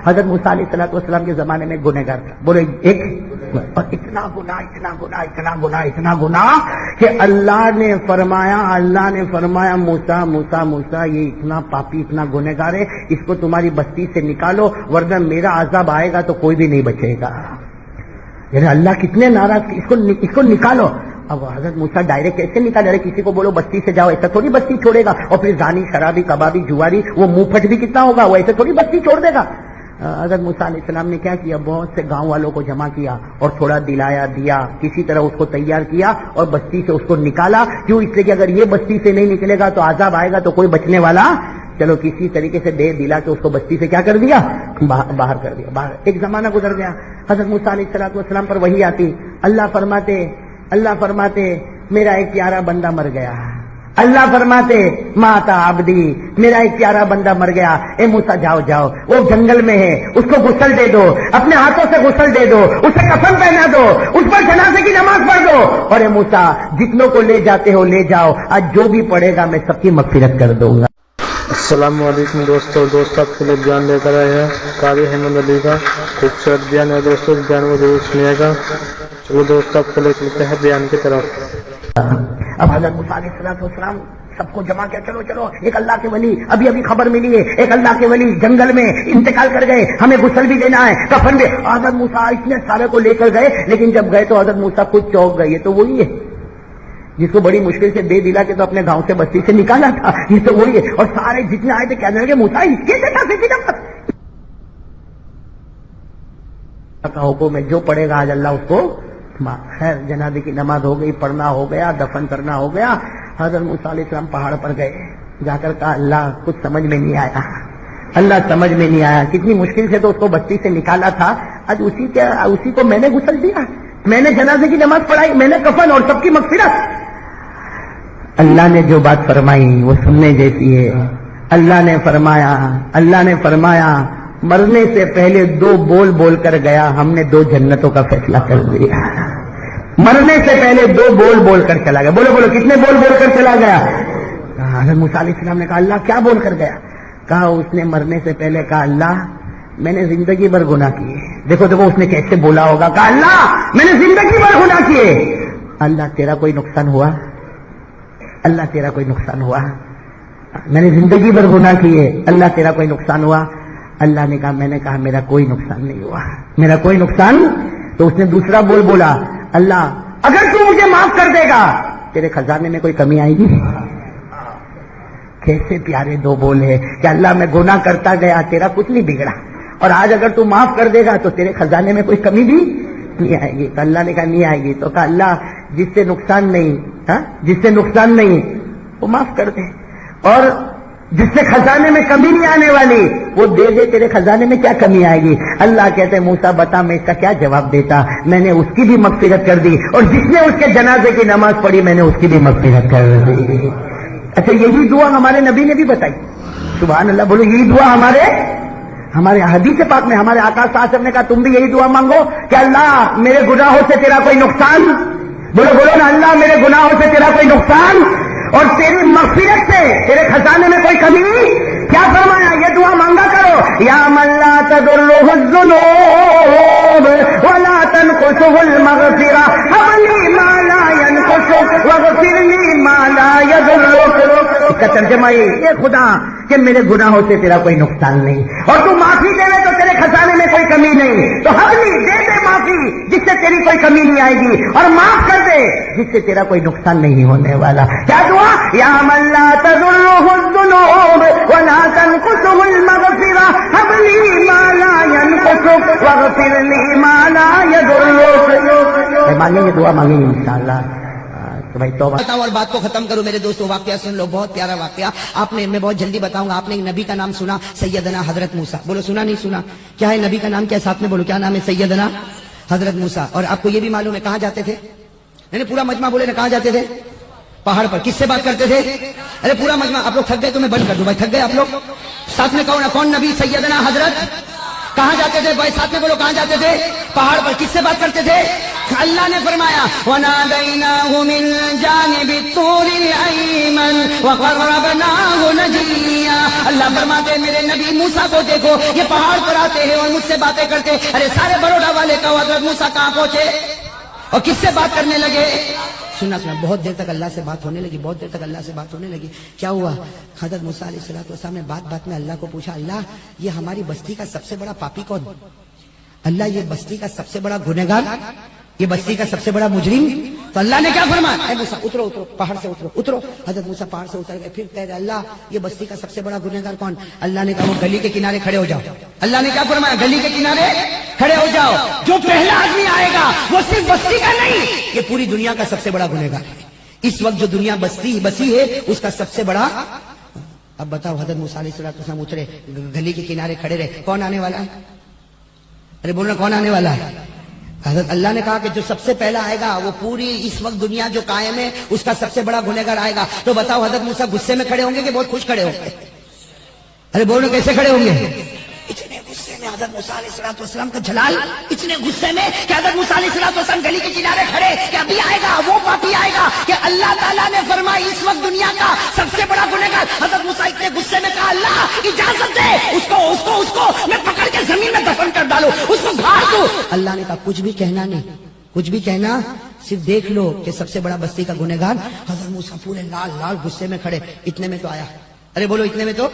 حضرت موسیٰ علیہ السلام کے زمانے میں گنہگار تھا، بولے ایک، اور اتنا گناہ کہ اللہ نے فرمایا موسیٰ یہ اتنا پاپی اتنا گنہگار ہے، اس کو تمہاری بستی سے نکالو ورنہ میرا عذاب آئے گا تو کوئی بھی نہیں بچے گا۔ یعنی اللہ کتنے ناراض، اس کو نکالو۔ اب حضرت موسیٰ ڈائریکٹ کیسے نکالے؟ ارے کسی کو بولو بستی سے جاؤ، ایسا تھوڑی بستی چھوڑے گا، اور پھر زانی شرابی کبابی جواری وہ منہ پھٹ بھی کتنا ہوگا، وہ ایسے تھوڑی بستی چھوڑ دے گا۔ حضرت موسیٰ علیہ السلام نے کیا کیا، بہت سے گاؤں والوں کو جمع کیا اور تھوڑا دلایا دیا، کسی طرح اس کو تیار کیا اور بستی سے اس کو نکالا۔ کیوں؟ اس لیے کہ اگر یہ بستی سے نہیں نکلے گا تو عذاب آئے گا تو کوئی بچنے والا، چلو کسی طریقے سے دے دلا کے اس کو بستی سے کیا کر دیا، باہر کر دیا۔ باہر ایک زمانہ گزر گیا، حضرت موسیٰ علیہ السلام پر وحی آتی، اللہ فرماتے میرا ایک پیارا بندہ مر گیا، اللہ فرماتے ماتا عبدی میرا ایک پیارا بندہ مر گیا، اے موسیٰ جاؤ وہ جنگل میں ہے، اس کو غسل دے دو، اپنے ہاتھوں سے غسل دے دو، اسے کفن پہنا دو، اس پر جنازے کی نماز پڑھ دو، اور اے موسیٰ جتنوں کو لے جاتے ہو لے جاؤ، آج جو بھی پڑے گا میں سب کی مغفرت کر دوں گا۔ السلام علیکم دوستو آپ کے لیے بیان لے کر آئے ہیں قاری احمد علی کا خوبصورت بیان ہے دوستو، اس بیان کو ضرور سنیے گا۔ چلو دوستو آپ کے لیے چلتے ہیں بیان کی طرف۔ اب حضرت موسیٰ علیہ السلام سب کو جمع کیا، چلو ایک اللہ کے ولی، ابھی خبر ملی ہے ایک اللہ کے ولی جنگل میں انتقال کر گئے، ہمیں غسل بھی دینا ہے کفن بھی۔ حضرت موسیٰ اتنے سارے کو لے کر گئے، لیکن جب گئے تو حضرت موسیٰ خود چوک گئے، یہ تو وہی ہے جس کو بڑی مشکل سے دے دلا کے تو اپنے گاؤں سے بستی سے نکالا تھا، یہ تو وہی ہے۔ اور سارے جتنے آئے تھے کہنے لگے موسیٰ اس کے دیکھا کا حکم ہے، جو پڑھے گا آج اللہ اس کو۔ خیر جنازے کی نماز ہو گئی، پڑھنا ہو گیا، دفن کرنا ہو گیا۔ حضرت موسیٰ علیہ السلام پہاڑ پر گئے، جا کر کہا اللہ کچھ سمجھ میں نہیں آیا، کتنی مشکل سے تو اس کو بستی سے نکالا تھا، آج اسی کو میں نے غسل دیا، میں نے جنازے کی نماز پڑھائی، میں نے کفن اور سب کی مغفرت۔ اللہ نے جو بات فرمائی وہ سننے جیسی ہے۔ اللہ نے فرمایا مرنے سے پہلے 2 بول کر گیا، ہم نے 2 جنتوں کا فیصلہ کر دیا۔ مرنے سے پہلے 2 بول کر چلا گیا۔ بولو کتنے بول کر چلا گیا؟ حضرت موسیٰ علیہ السلام نے کہا اللہ کیا بول کر گیا؟ کہا اس نے مرنے سے پہلے کہا اللہ میں نے زندگی بھر گناہ کیے۔ دیکھو اس نے کیسے بولا ہوگا، کہا اللہ میں نے زندگی بھر گناہ کیے، اللہ تیرا کوئی نقصان ہوا؟ میں نے زندگی بھر گناہ کیے، اللہ تیرا کوئی نقصان ہوا؟ اللہ نے کہا میں نے کہا میرا کوئی نقصان نہیں ہوا، میرا کوئی نقصان۔ تو اس نے دوسرا بولا اللہ اگر تو مجھے معاف کر دے گا تیرے خزانے میں کوئی کمی آئے گی؟ کیسے پیارے 2 بول ہے کہ اللہ میں گناہ کرتا گیا تیرا کچھ نہیں بگڑا، اور آج اگر تو معاف کر دے گا تو تیرے خزانے میں کوئی کمی بھی نہیں آئے گی۔ تو اللہ نے کہا نہیں آئے گی، تو کہا اللہ جس سے نقصان نہیں وہ معاف کر دے، اور جس سے خزانے میں کمی نہیں آنے والی وہ دے دے، تیرے خزانے میں کیا کمی آئے گی؟ اللہ کہتے ہیں موسیٰ بتا میں اس کا کیا جواب دیتا، میں نے اس کی بھی مغفرت کر دی، اور جس نے اس کے جنازے کی نماز پڑھی میں نے اس کی بھی مغفرت کر دی۔ اچھا یہی دعا ہمارے نبی نے بھی بتائی، سبحان اللہ، بولو یہی دعا ہمارے حدیث پاک میں ہمارے آقا صلی اللہ علیہ وسلم نے کہا تم بھی یہی دعا مانگو کہ اللہ میرے گناہوں سے تیرا کوئی نقصان، بولو نا اللہ میرے گناہوں سے تیرا کوئی نقصان اور تیری مغفرت سے تیرے خزانے میں کوئی کمی نہیں۔ کیا فرمایا؟ یہ دعا مانگا کرو، یا من لا تضره الذنوب ولا تنقصه المغفرہ هب لي ما لا ينقص واغفر لي ما لا يضرك۔ اس کا ترجمہ یہ خدا کہ میرے گناہوں سے تیرا کوئی نقصان نہیں، اور تو معافی دے تو تیرے خزانے میں کوئی کمی نہیں، تو ہر دے معافی جس سے تیری کوئی کمی نہیں آئے گی، اور معاف کر دے جس سے تیرا کوئی نقصان نہیں ہونے والا۔ کیا دعا؟ یا من لا تضره الذنوب ولا تنقصه المغفرہ هب لي ما لا ينقص واغفر لي ما لا يضرك۔ مانگیں گے، دعا مانگیں گے انشاءاللہ۔ بھائی توبہ بتاؤ اور بات کو ختم کرو میرے دوستو، واقعہ سن لو، بہت پیارا واقعہ۔ میں بہت جلدی بتاؤں گا۔ آپ نے ایک نبی کا نام سنا، سیدنا حضرت موسیٰ، بولو سنا نہیں سنا؟ کیا ہے نبی کا نام؟ کیا ساتھ میں بولو کیا نام ہے؟ سیدنا حضرت موسیٰ۔ اور آپ کو یہ بھی معلوم ہے کہاں جاتے تھے؟ نہیں پورا مجمع بولے نا، کہاں جاتے تھے؟ پہاڑ پر۔ کس سے بات کرتے تھے؟ ارے پورا مجمع۔ آپ لوگ تھک گئے تو میں بند کر دوں، بھائی تھک گئے آپ لوگ؟ ساتھ میں کہو نا، کون نبی؟ سیدنا حضرت۔ کہاں جاتے تھے بھائی ساتھ میں بولو کہاں جاتے تھے پہاڑ پر کس سے بات کرتے تھے اللہ نے فرمایا وَنَادَيْنَاهُ مِنْ جَانِبِ الطُّورِ الْأَيْمَنِ وَقَرَّبْنَاهُ نَجِيًّا اللہ فرماتے ہیں میرے نبی موسیٰ کو دیکھو یہ پہاڑ پر آتے ہیں اور مجھ سے باتیں کرتے ارے سارے بروڈا والے کا حضرت موسیٰ کہاں پہنچے اور کس سے بات کرنے لگے سننا بہت دیر تک اللہ سے بات ہونے لگی بہت دیر تک اللہ سے بات ہونے لگی کیا ہوا حضرت موسیٰ علیہ السلام نے بات میں اللہ کو پوچھا اللہ یہ ہماری بستی کا سب سے بڑا پاپی کون اللہ یہ بستی کا سب سے بڑا گنہگار یہ بستی کا سب سے بڑا مجرم تو اللہ نے کیا فرمایا اے موسیٰ اترو پہاڑ سے اترو حضرت موسیٰ پہاڑ سے اتر گئے پھر کہہ رہے اللہ یہ بستی کا سب سے بڑا گنہگار کون اللہ نے کہا وہ گلی کے کنارے کھڑے ہو جاؤ اللہ نے کیا فرمایا گلی کے کنارے کھڑے ہو جاؤ جو پہلا آدمی آئے گا وہ صرف بستی کا نہیں یہ پوری دنیا کا سب سے بڑا گنہگار ہے اس وقت جو دنیا بسی ہے اس کا سب سے بڑا اب بتاؤ حضرت موسیٰ علیہ السلام اترے گلی کے کنارے کھڑے رہے کون آنے والا ہے ارے بولنا کون آنے والا ہے حضرت اللہ نے کہا کہ جو سب سے پہلا آئے گا وہ پوری اس وقت دنیا جو قائم ہے اس کا سب سے بڑا گنہگار آئے گا تو بتاؤ حضرت موسیٰ غصے میں کھڑے ہوں گے کہ بہت خوش کھڑے ہوں گے ارے بولو کیسے کھڑے ہوں گے اتنے غصے میں حضرت موسیٰ علیہ السلام کا جلال اتنے غصے میں کہ حضرت موسیٰ علیہ السلام گلی کے کنارے کھڑے کہ ابھی آئے گا وہ پاپی آئے گا کہ اللہ تعالیٰ نے فرمایا اس وقت دنیا کا سب سے بڑا گنہگار حضرت موسیٰ اتنے غصے میں کہا اللہ اجازت دے اس کو میں پکڑ کے زمین میں دفن کر ڈالوں اس کو گھاڑ دوں اللہ نے کہا کچھ بھی کہنا نہیں کچھ بھی کہنا صرف دیکھ لو کہ سب سے بڑا بستی کا گنہگار حضرت موسیٰ پورے لال غصے میں کھڑے اتنے میں تو آیا ارے بولو اتنے میں تو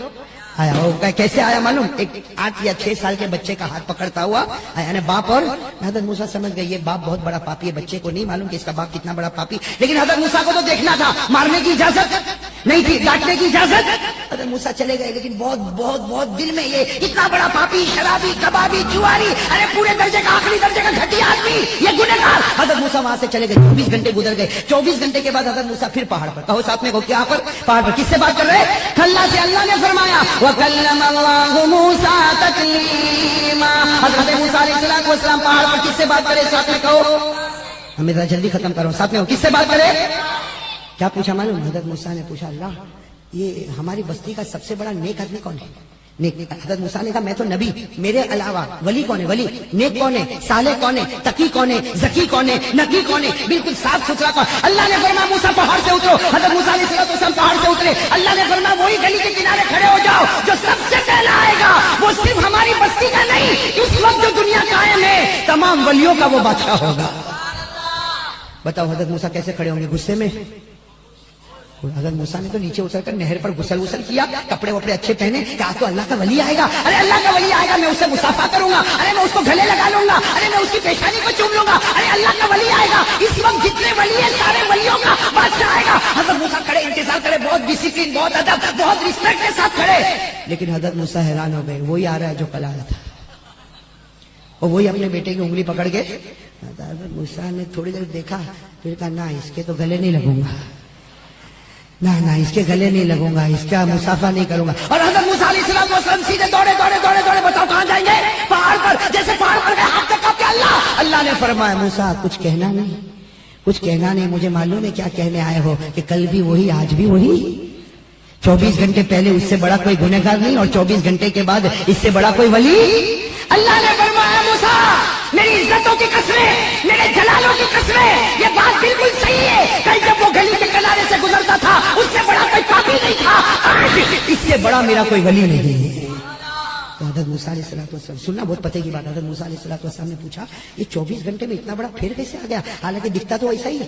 آیا وہ کیسے آیا معلوم ایک 8 یا 6 سال کے بچے کا ہاتھ پکڑتا ہوا آیا یعنی باپ اور حضرت موسیٰ سمجھ گئے یہ باپ بہت بڑا پاپی ہے بچے کو نہیں معلوم کہ اس کا باپ کتنا بڑا پاپی لیکن حضرت موسیٰ کو تو دیکھنا تھا مارنے کی اجازت نہیں تھی ڈانٹنے کی اجازت حضرت موسیٰ چلے گئے لیکن بہت دل میں یہ اتنا بڑا پاپی شرابی کبابی جواری ارے پورے درجے کا آخری درجے کا گھٹیا آدمی یہ گنہگار حضرت موسیٰ وہاں سے چلے گئے 24 گھنٹے گزر گئے 24 گھنٹے کے بعد حضرت موسیٰ پھر پہاڑ پر کہو ساتھ میں کو کیا پر پہاڑ پر کس سے بات کر رہے اللہ سے اللہ نے فرمایا وَكَلَّمَ اللَّهُ مُوسَىٰ تَكْلِيمًا حضرت موسیٰ علیہ السلام پہاڑ پر کس سے بات کرے ساتھ میں کہو ہمیں ذرا جلدی ختم کرو ساتھ میں کس سے بات کرے کیا پوچھا معلوم حضرت موسیٰ نے پوچھا اللہ یہ ہماری بستی کا سب سے بڑا نیک آدمی کون ہے نیک حضرت موسیٰ نے کہا میں تو نبی میرے علاوہ ولی کون ہے ولی نیک کون ہے صالح کون ہے تقی کون ہے ذکی کون ہے نقی کون ہے بالکل صاف ستھرا کون اللہ نے فرمایا موسیٰ پہاڑ سے اترو حضرت موسیٰ علیہ السلام پہاڑ سے اترے اللہ نے فرمایا وہی گلی کے کنارے کھڑے ہو جاؤ جو سب سے پہلا آئے گا وہ صرف ہماری بستی کا نہیں اس وقت جو دنیا قائم ہے تمام ولیوں کا وہ بادشاہ ہوگا بتاؤ حضرت موسیٰ کیسے کھڑے ہوں گے غصے میں حضرت موسیٰ نے تو نیچے اتر کر نہر پر غسل کیا کپڑے وپڑے اچھے پہنے کہا تو اللہ کا ولی آئے گا ارے اللہ کا ولی آئے گا میں اس سے مصافحہ کروں گا ارے میں اس کو گلے لگا لوں گا ارے میں اس کی پیشانی کو چوم لوں گا ارے اللہ کا ولی آئے گا اس وقت جتنے ولی ہیں سارے ولیوں کا بادشاہ آئے گا حضرت موسیٰ کھڑے انتظار کرے بہت ڈسپلن بہت ادب بہت رسپیکٹ کے ساتھ کھڑے لیکن حضرت موسیٰ حیران ہو گئے وہی آ رہا ہے جو کل آیا تھا اور وہی اپنے بیٹے کی انگلی پکڑ کے حضرت موسیٰ نے تھوڑی دیر دیکھا پھر کہا نہ اس کے تو گلے نہیں لگوں گا نہ اس کے گلے نہیں لگوں گا اس کا مصافحہ نہیں کروں گا اور حضرت موسیٰ علیہ السلام سیدھے دوڑے بتاؤ کہاں جائیں گے پہاڑ پر جیسے پہاڑ پر گئے ہاتھ تک کہ اللہ نے فرمایا موسیٰ کچھ کہنا نہیں مجھے معلوم ہے کیا کہنے آئے ہو کہ کل بھی وہی آج بھی وہی 24 گھنٹے پہلے اس سے بڑا کوئی گنہگار نہیں اور 24 گھنٹے کے بعد اس سے بڑا کوئی ولی اللہ نے فرمایا موسیٰ میری عزتوں کی قسمیں میرے جلالوں کی قسمیں یہ بات بالکل صحیح ہے کل جب وہ گلی کے کنارے سے گزرتا تھا اس سے بڑا کوئی پاپی نہیں تھا آج اس سے بڑا میرا کوئی ولی نہیں ہے تو حضرت موسیٰ علیہ السلام سننا بہت پتے کی بات حضرت موسیٰ علیہ السلام نے پوچھا یہ 24 گھنٹے میں اتنا بڑا پھر کیسے آ گیا حالانکہ دکھتا تو ویسا ہی ہے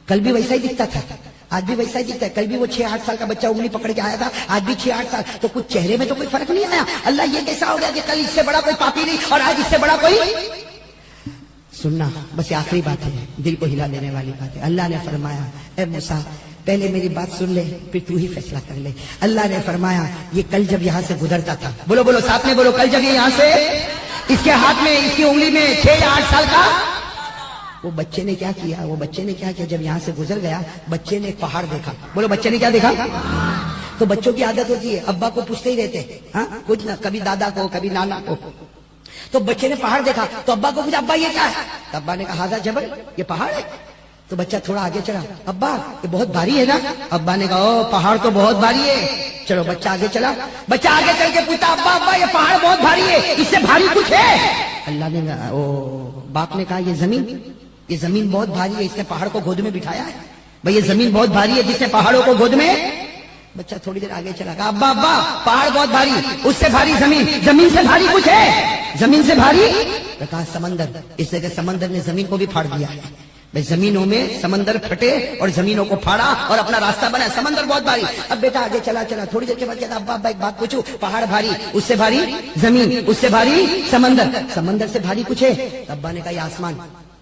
کل بھی ویسا ہی دکھتا تھا آج بھی ویسا ہی دکھتا ہے کل بھی وہ 6-8 سال کا بچہ انگلی پکڑ کے آیا تھا آج بھی 6-8 سال تو کچھ چہرے میں تو کوئی فرق نہیں آیا اللہ یہ کیسا ہو گیا کہ کل اس سے بڑا کوئی پاپی نہیں اور آج اس سے بڑا کوئی سننا بس یہ آخری بات ہے دل کو ہلا دینے والی بات ہے اللہ نے فرمایا اے موسیٰ پہلے میری بات سن لے پھر تو ہی فیصلہ کر لے اللہ نے فرمایا یہ کل جب یہاں سے گزرتا تھا بولو ساتھ میں بولو کل جب یہاں سے اس کے ہاتھ میں اس کی انگلی میں 6 یا 8 سال کا وہ بچے نے کیا کیا جب یہاں سے گزر گیا بچے نے ایک پہاڑ دیکھا بولو بچے نے کیا دیکھا تو بچوں کی عادت ہوتی ہے ابا کو پوچھتے ہی رہتے ہاں کچھ نہ کبھی دادا کو کبھی نانا کو تو بچے نے پہاڑ دیکھا تو ابا کو پوچھا ابا یہ کیا ہے ابا نے کہا ہاذا جبل یہ پہاڑ ہے تو بچہ تھوڑا آگے چلا, ابا یہ بہت بھاری ہے نا. ابا نے کہا او پہاڑ تو بہت بھاری ہے. چلو بچہ آگے چلا, بچہ آگے چل کے پوچھا ابا ابا یہ پہاڑ بہت بھاری ہے, اس سے بھاری کچھ ہے؟ اللہ نے کہا او باپ نے کہا یہ زمین بہت بھاری ہے, اس نے پہاڑ کو گود میں بٹھایا ہے. بھئی یہ زمین بہت بھاری ہے جس نے پہاڑوں کو گود میں. بچہ تھوڑی دیر آگے چلا, کہا ابا ابا پہاڑ بہت بھاری, اس سے بھاری زمین سے بھاری کچھ ہے؟ زمین سے بھاری؟ کہا سمندر, اس لیے کہ سمندر نے زمین کو بھی پھاڑ دیا ہے. بھئی زمینوں میں سمندر پھٹے اور زمینوں کو پھاڑا اور اپنا راستہ بنا, سمندر بہت بھاری. اب بیٹا آگے چلا تھوڑی دیر کے بعد کہتا ابا ابا ایک بات پوچھوں, پہاڑ بھاری, اس سے بھاری زمین, اس سے بھاری سمندر سے بھاری کچھ ہے؟ ابا نے کہا یہ آسمان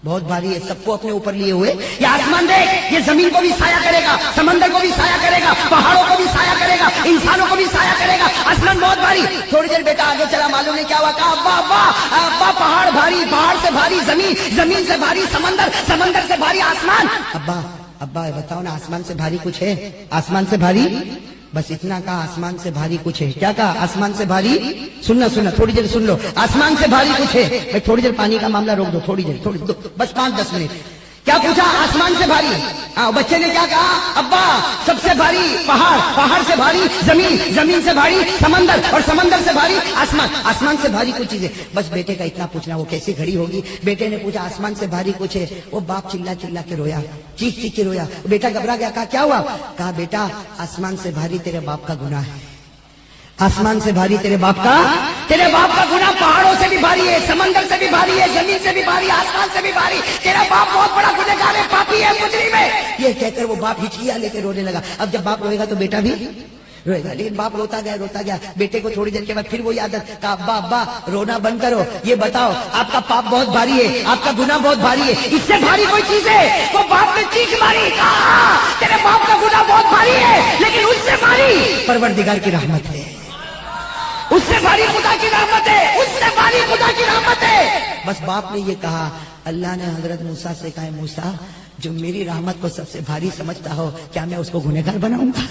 بہت بھاری ہے, سب کو اپنے اوپر لیے ہوئے. یہ آسمان دیکھ, یہ زمین کو بھی سایہ کرے گا, سمندر کو بھی سایہ کرے گا, پہاڑوں کو بھی سایہ کرے گا, انسانوں کو بھی سایہ کرے گا. آسمان بہت بھاری. تھوڑی دیر بیٹا آگے چلا, معلوم نہیں کیا ہوا, کہا ابا ابا ابا پہاڑ بھاری, پہاڑ سے بھاری زمین سے بھاری سمندر سے بھاری آسمان. ابا بتاؤ نا آسمان سے بھاری کچھ ہے؟ آسمان سے بھاری بس اتنا کہا, آسمان سے بھاری کچھ ہے. کیا کہا؟ آسمان سے بھاری. سننا تھوڑی دیر سن لو, آسمان سے بھاری کچھ ہے. بھائی تھوڑی دیر پانی کا معاملہ روک دو, تھوڑی دیر بس 5-10 منٹ. کیا پوچھا؟ آسمان سے بھاری. بچے نے کیا کہا؟ ابا سب سے بھاری پہاڑ سے بھاری زمین سے بھاری سمندر, اور سمندر سے بھاری آسمان سے بھاری کچھ چیزیں. بس بیٹے کا اتنا پوچھنا, وہ کیسی گھڑی ہوگی. بیٹے نے پوچھا آسمان سے بھاری کچھ ہے. وہ باپ چلا کے رویا, چیخ کے رویا. بیٹا گھبرا گیا, کہا کیا ہوا؟ کہا بیٹا آسمان سے بھاری تیرے باپ کا گناہ ہے. آسمان سے بھاری تیرے باپ کا گناہ پہاڑوں سے بھی بھاری ہے, سمندر سے بھی بھاری ہے, زمین سے بھی بھاری, آسمان سے بھی بھاری. تیرا باپ بہت بڑا گنہگار ہے, پاپی ہے, مجرم ہے. یہ کہہ کر وہ باپ ہچکیاں لے کے رونے لگا. اب جب باپ روئے گا تو بیٹا بھی روئے گا. لیکن باپ روتا گیا. بیٹے کو تھوڑی دیر کے بعد پھر وہی عادت, کہا ابا ابا رونا بند کرو, یہ بتاؤ آپ کا پاپ بہت بھاری ہے, آپ کا گناہ بہت بھاری ہے, اس سے بھاری کوئی چیز ہے؟ وہ باپ نے چیخ ماری, کہا تیرے باپ کا گناہ بہت بھاری ہے, لیکن اس سے بھاری پروردگار کی رحمت ہے, اس سے بھاری خدا کی رحمت ہے, اس سے بھاری خدا کی رحمت ہے. بس باپ نے یہ کہا. اللہ نے حضرت موسیٰ سے کہا موسیٰ جو میری رحمت کو سب سے بھاری سمجھتا ہو, کیا میں اس کو گنہگار بناؤں گا؟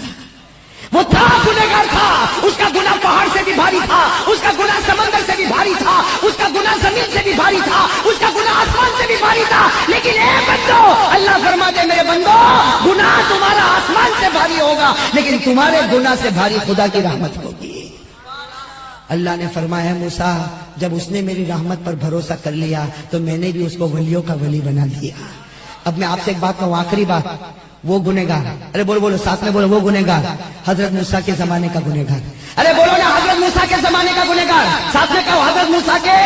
وہ تھا گنہگار تھا, اس کا گناہ پہاڑ سے بھی بھاری تھا, اس کا گناہ سمندر سے بھی بھاری تھا, اس کا گناہ زمین سے بھی بھاری تھا, اس کا گناہ آسمان سے بھی بھاری تھا. لیکن اے بندو, اللہ فرماتے میرے بندو گناہ تمہارا آسمان سے بھاری ہوگا, لیکن تمہارے گناہ سے بھاری خدا کی رحمت ہوگی. اللہ نے فرمایا موسیٰ جب اس نے میری رحمت پر بھروسہ کر لیا تو میں نے بھی اس کو ولیوں کا ولی بنا دیا. اب میں آپ سے ایک بات کہوں, آخری بات, وہ گنہگار, ارے بولو ساتھ میں بولو, وہ گنہگار حضرت موسیٰ کے زمانے کا گنہگار. ارے بولو نا, حضرت موسیٰ کے زمانے کا گنہگار, ساتھ میں کہو حضرت موسیٰ کے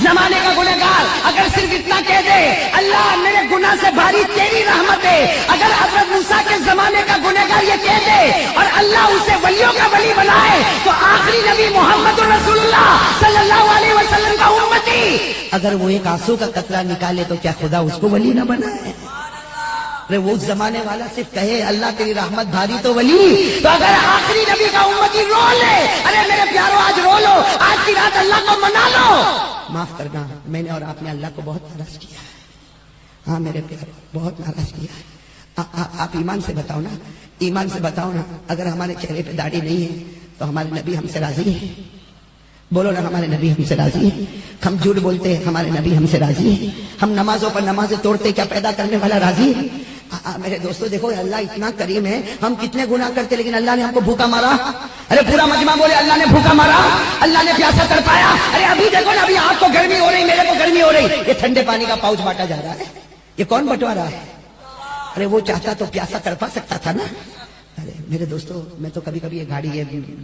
زمانے کا گنہگار. اگر صرف اتنا کہہ دے اللہ میرے گناہ سے بھاری تیری رحمت ہے, اگر حضرت موسیٰ کے زمانے کا گنہگار یہ کہہ دے اور اللہ اسے ولیوں کا ولی بنائے, تو آخری نبی محمد رسول اللہ صلی اللہ علیہ وسلم کا امتی اگر وہ ایک آنسو کا قطرہ نکالے تو کیا خدا اس کو ولی نہ بنائے؟ ارے وہ زمانے والا صرف کہے اللہ تیری رحمت بھاری تو ولی, تو اگر آخری نبی کا امتی رو لے, ارے میرے پیارو آج رو لو, آج کی رات اللہ کو منا لو. معاف کرنا, میں نے اور آپ نے اللہ کو بہت ناراض کیا ہے. ہاں میرے پیارو بہت ناراض کیا ہے. آپ ایمان سے بتاؤ نا, اگر ہمارے چہرے پہ داڑھی نہیں ہے تو ہمارے نبی ہم سے راضی ہے؟ بولو نا, ہمارے نبی ہم سے راضی ہے؟ ہم جھوٹ بولتے ہیں, ہمارے نبی ہم سے راضی ہے؟ ہم نمازوں پر نمازیں توڑتے, کیا پیدا کرنے والا راضی ہے؟ میرے دوستو دیکھو اللہ اتنا کریم ہے, ہم کتنے گناہ کرتے لیکن اللہ نے ہم کو بھوکا مارا. ارے پورا مجمع بولے اللہ نے بھوکا مارا, اللہ نے پیاسا تڑپایا. ارے ابھی دیکھو نا, ابھی آپ کو گرمی ہو رہی, میرے کو گرمی ہو رہی, یہ ٹھنڈے پانی کا پاؤچ بانٹا جا رہا ہے, یہ کون بٹوا رہا ہے؟ ارے وہ چاہتا تو پیاسا تڑپا سکتا تھا نا. ارے میرے دوستو میں تو کبھی کبھی یہ گاڑی ہے,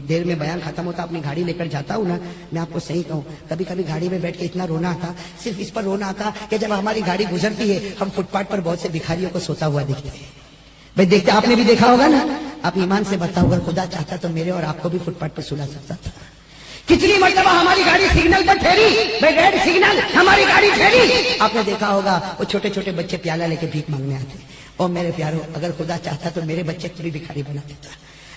دیر میں بیان ختم ہوتا اپنی گاڑی لے کر جاتا ہوں نا, میں آپ کو صحیح کہوں کبھی کبھی گاڑی میں بیٹھ کے اتنا رونا آتا, صرف اس پر رونا آتا کہ جب ہماری گاڑی گزرتی ہے ہم فٹ پاتھ پر بہت سے بھکاریوں کو سوتا ہوا دیکھتے ہیں. بھائی دیکھتے, آپ نے بھی دیکھا ہوگا نا. آپ ایمان سے بتاؤ اگر خدا چاہتا تو میرے اور آپ کو بھی فٹ پاتھ پر سلا سکتا تھا. کتنی مرتبہ ہماری گاڑی سگنل پر ٹھہری, بھائی ریڈ سگنل, ہماری گاڑی ٹھہری. آپ نے دیکھا ہوگا وہ چھوٹے چھوٹے بچے پیالہ لے کے بھیک مانگنے آتے. اور میرے پیارو اگر خدا چاہتا تو میرے بچے کو بھی بھکاری بنا دیتا,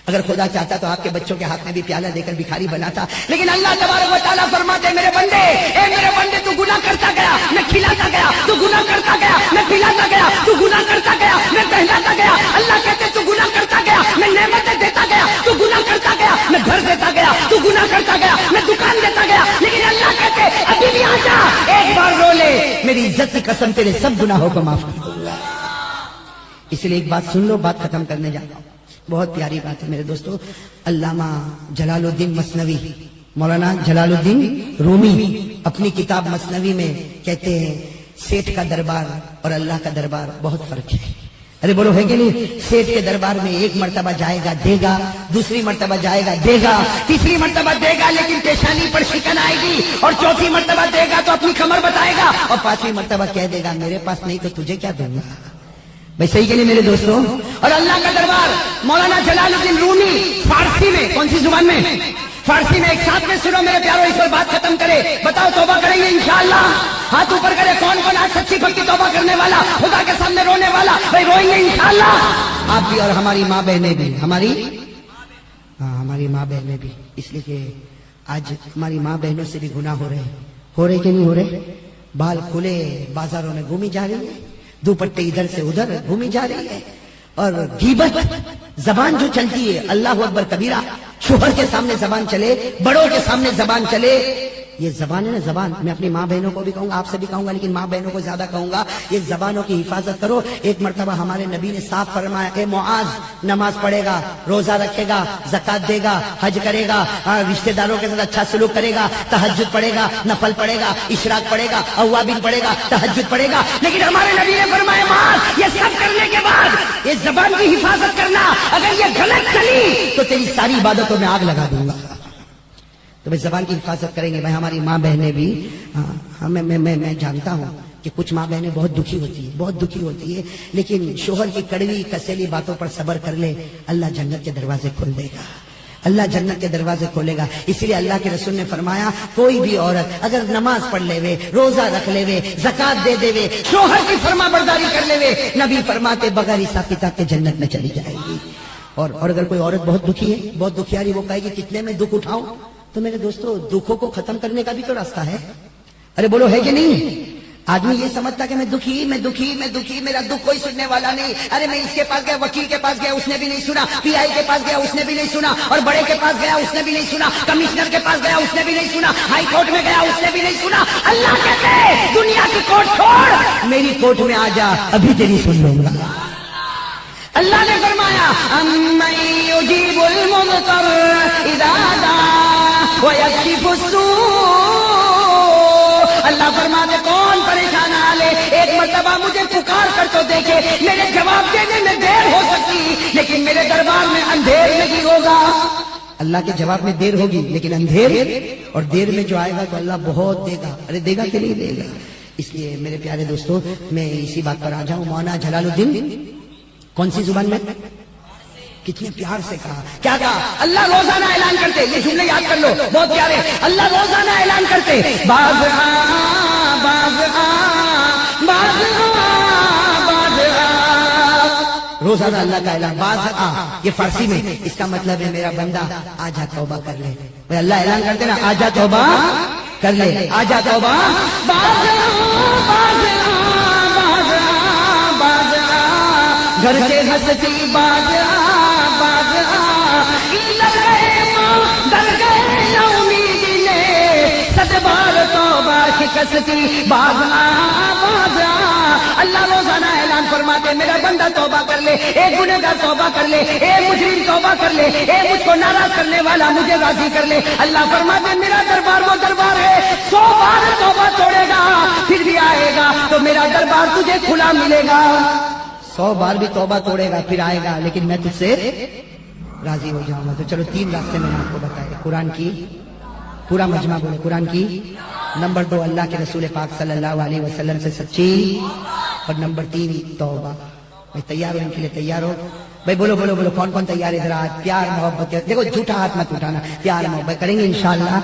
اگر خدا چاہتا تو آپ کے بچوں کے ہاتھ میں بھی پیالہ دے کر بھکاری بناتا. لیکن اللہ تبارک و تعالیٰ فرماتے میرے بندے, اے میرے بندے تو گناہ کرتا گیا, میں کھلاتا گیا, تو گناہ کرتا گیا, میں کھلاتا گیا, تو گناہ کرتا گیا, میں پہناتا گیا. اللہ کہتے تو گناہ کرتا گیا, میں نعمتیں دیتا گیا, تو گناہ کرتا گیا, میں گھر دیتا گیا, تو گناہ کرتا گیا, میں دکان دیتا گیا. لیکن اللہ کہتے ابھی بھی آ جا, ایک بار رو لے, میری عزت کی قسم تیرے سب گناہوں کو معاف کر دوں گا. اس لیے ایک بات سن لو, بات ختم کرنے جا رہا ہوں. بہت پیاری بات ہے میرے دوستو. علامہ جلال الدین مثنوی, مولانا جلال الدین رومی اپنی کتاب مثنوی میں کہتے ہیں سیٹھ کا دربار اور اللہ کا دربار بہت فرق ہے. ارے بولو ہے کہ نہیں؟ سیٹھ کے دربار میں ایک مرتبہ جائے گا دے گا, دوسری مرتبہ جائے گا دے گا, تیسری مرتبہ دے گا لیکن پیشانی پر شکن آئے گی, اور چوتھی مرتبہ دے گا تو اپنی کمر بتائے گا, اور پانچویں مرتبہ کہہ دے گا میرے پاس نہیں تو تجھے کیا دوں گا. بھائی صحیح کہ نہیں میرے دوستوں؟ اور اللہ کا دربار مولانا جلال الدین رومی فارسی میں, کون سی زبان میں؟ فارسی میں. ایک ساتھ میں سنو میرے پیارو, اس پر بات ختم کرے. بتاؤ توبہ کریں گے انشاءاللہ؟ ہاتھ اوپر کرے. کون کون آج سچی پکی توبہ کرنے والا, خدا کے سامنے رونے والا؟ بھائی روئیں گے انشاءاللہ آپ بھی اور ہماری ماں بہنیں بھی, ہماری ماں بہنیں بھی. اس لیے کہ آج ہماری ماں بہنوں سے بھی گناہ ہو رہے کہ نہیں ہو رہے؟ بال کھلے بازاروں میں گھومی جا رہی ہے, دوپٹے ادھر سے ادھر گھومی جا رہی ہے, اور غیبت زبان جو چلتی ہے, اللہ اکبر کبیرہ, شوہر کے سامنے زبان چلے, بڑوں کے سامنے زبان چلے, یہ زبان ہے نا زبان. میں اپنی ماں بہنوں کو بھی کہوں گا, آپ سے بھی کہوں گا, لیکن ماں بہنوں کو زیادہ کہوں گا, یہ زبانوں کی حفاظت کرو. ایک مرتبہ ہمارے نبی نے صاف فرمایا, اے معاذ, نماز پڑھے گا, روزہ رکھے گا, زکات دے گا, حج کرے گا, رشتہ داروں کے ساتھ اچھا سلوک کرے گا, تہجد پڑھے گا, نفل پڑھے گا, اشراق پڑھے گا, اوابین پڑھے گا, تہجد پڑھے گا. لیکن ہمارے نبی نے فرمایا معاذ, یہ سب کرنے کے بعد یہ زبان کی حفاظت کرنا, اگر یہ غلط چلی تو تیری ساری عبادتوں میں آگ لگا دوں گا. تو بھائی زبان کی حفاظت کریں گے. بھائی ہماری ماں بہنیں بھی, میں جانتا ہوں کہ کچھ ماں بہنیں بہت دکھی ہوتی ہے, لیکن شوہر کی کڑوی کسیلی باتوں پر صبر کر لے, اللہ جنت کے دروازے کھول دے گا, اللہ جنت کے دروازے کھولے گا. اسی لیے اللہ کے رسول نے فرمایا, کوئی بھی عورت اگر نماز پڑھ لے وے, روزہ رکھ لے وے, زکات دے دے وے, شوہر کی فرما برداری کر لے وے, نبی فرماتے بغیر حساب کتاب کے جنت میں چلی جائے گی. اور اگر کوئی عورت بہت دکھی ہے, بہت دکھیاری, وہ کہے گی کتنے میں دکھ اٹھاؤں, تو میرے دوستو دکھوں کو ختم کرنے کا بھی تو راستہ ہے. ارے بولو ہے کہ نہیں؟ آدمی یہ سمجھتا کہ میں دکھی, میرا دکھ کوئی سننے والا نہیں. ارے میں اس کے پاس گیا, وکیل کے پاس گیا, اس نے بھی نہیں سنا, پی آئی کے پاس گیا, اس نے بھی نہیں سنا, اور بڑے کے پاس گیا, اس نے بھی نہیں سنا, کمشنر کے پاس گیا, اس نے بھی نہیں سنا, ہائی کورٹ میں گیا, اس نے بھی نہیں سنا. اللہ کہتے ہیں دنیا کی کورٹ چھوڑ, میری کورٹ میں آ جا, ابھی تیری سن لوں گا. اللہ نے فرمایا, امن یجیب المضطر اذا دعا ویکشف السوء. اللہ فرماتے کون پریشان حالے, ایک مرتبہ مجھے پکار کر تو دیکھے, میرے جواب دینے میں دیر ہو سکتی لیکن میرے دربار میں اندھیر نہیں ہوگا. اللہ کے جواب میں دیر ہوگی لیکن اندھیر اور دیر میں جو آئے گا تو اللہ بہت دے گا. ارے دے گا کہ نہیں دے گا؟ اس لیے میرے پیارے دوستو میں اسی بات پر آ جاؤں. مولانا جلال الدین کون سی زبان میں, کتنے پیار سے کہا, کیا کہا؟ اللہ روزانہ اعلان کرتے, یہ جملے یاد کر لو بہت پیارے, اللہ روزانہ اعلان کرتے, باز روزانہ اللہ کا اعلان, باز یہ فارسی میں, اس کا مطلب ہے میرا بندہ آ جا توبہ کر لے. بھائی اللہ اعلان کرتے نا, آ جا توبہ کر لے, آ جا توبہ, گھر سے ہنستی باز در گئے امیدی نے, صد بار توبہ شکستی باز. اللہ روزانہ اعلان فرماتے میرا بندہ توبہ کر لے, ایک گنہگار توبہ کر لے, ایک مجرم توبہ کر لے, ایک مجھ کو ناراض کرنے والا مجھے راضی کر لے. اللہ فرماتے میرا دربار وہ دربار ہے, 100 بار توبہ توڑے گا پھر بھی آئے گا تو میرا دربار تجھے کھلا ملے گا. 100 بار بھی توبہ توڑے گا پھر آئے گا, لیکن میں تجھ سے راضی ہو جاؤں گا. تو چلو 3 راستے میں نے آپ کو بتائے, قرآن کی, پورا مجمع بولے قرآن کی, نمبر 2 اللہ کے رسول پاک صلی اللہ علیہ وسلم سے سچی, اور نمبر 3 توبہ. بھائی تیار ہو, ان کے لیے تیار ہو؟ بھائی بولو بولو بولو, کون کون تیار ہے؟ ذرا پیار محبت, دیکھو جھوٹا ہاتھ مت اٹھانا, پیار محبت کریں گے انشاءاللہ.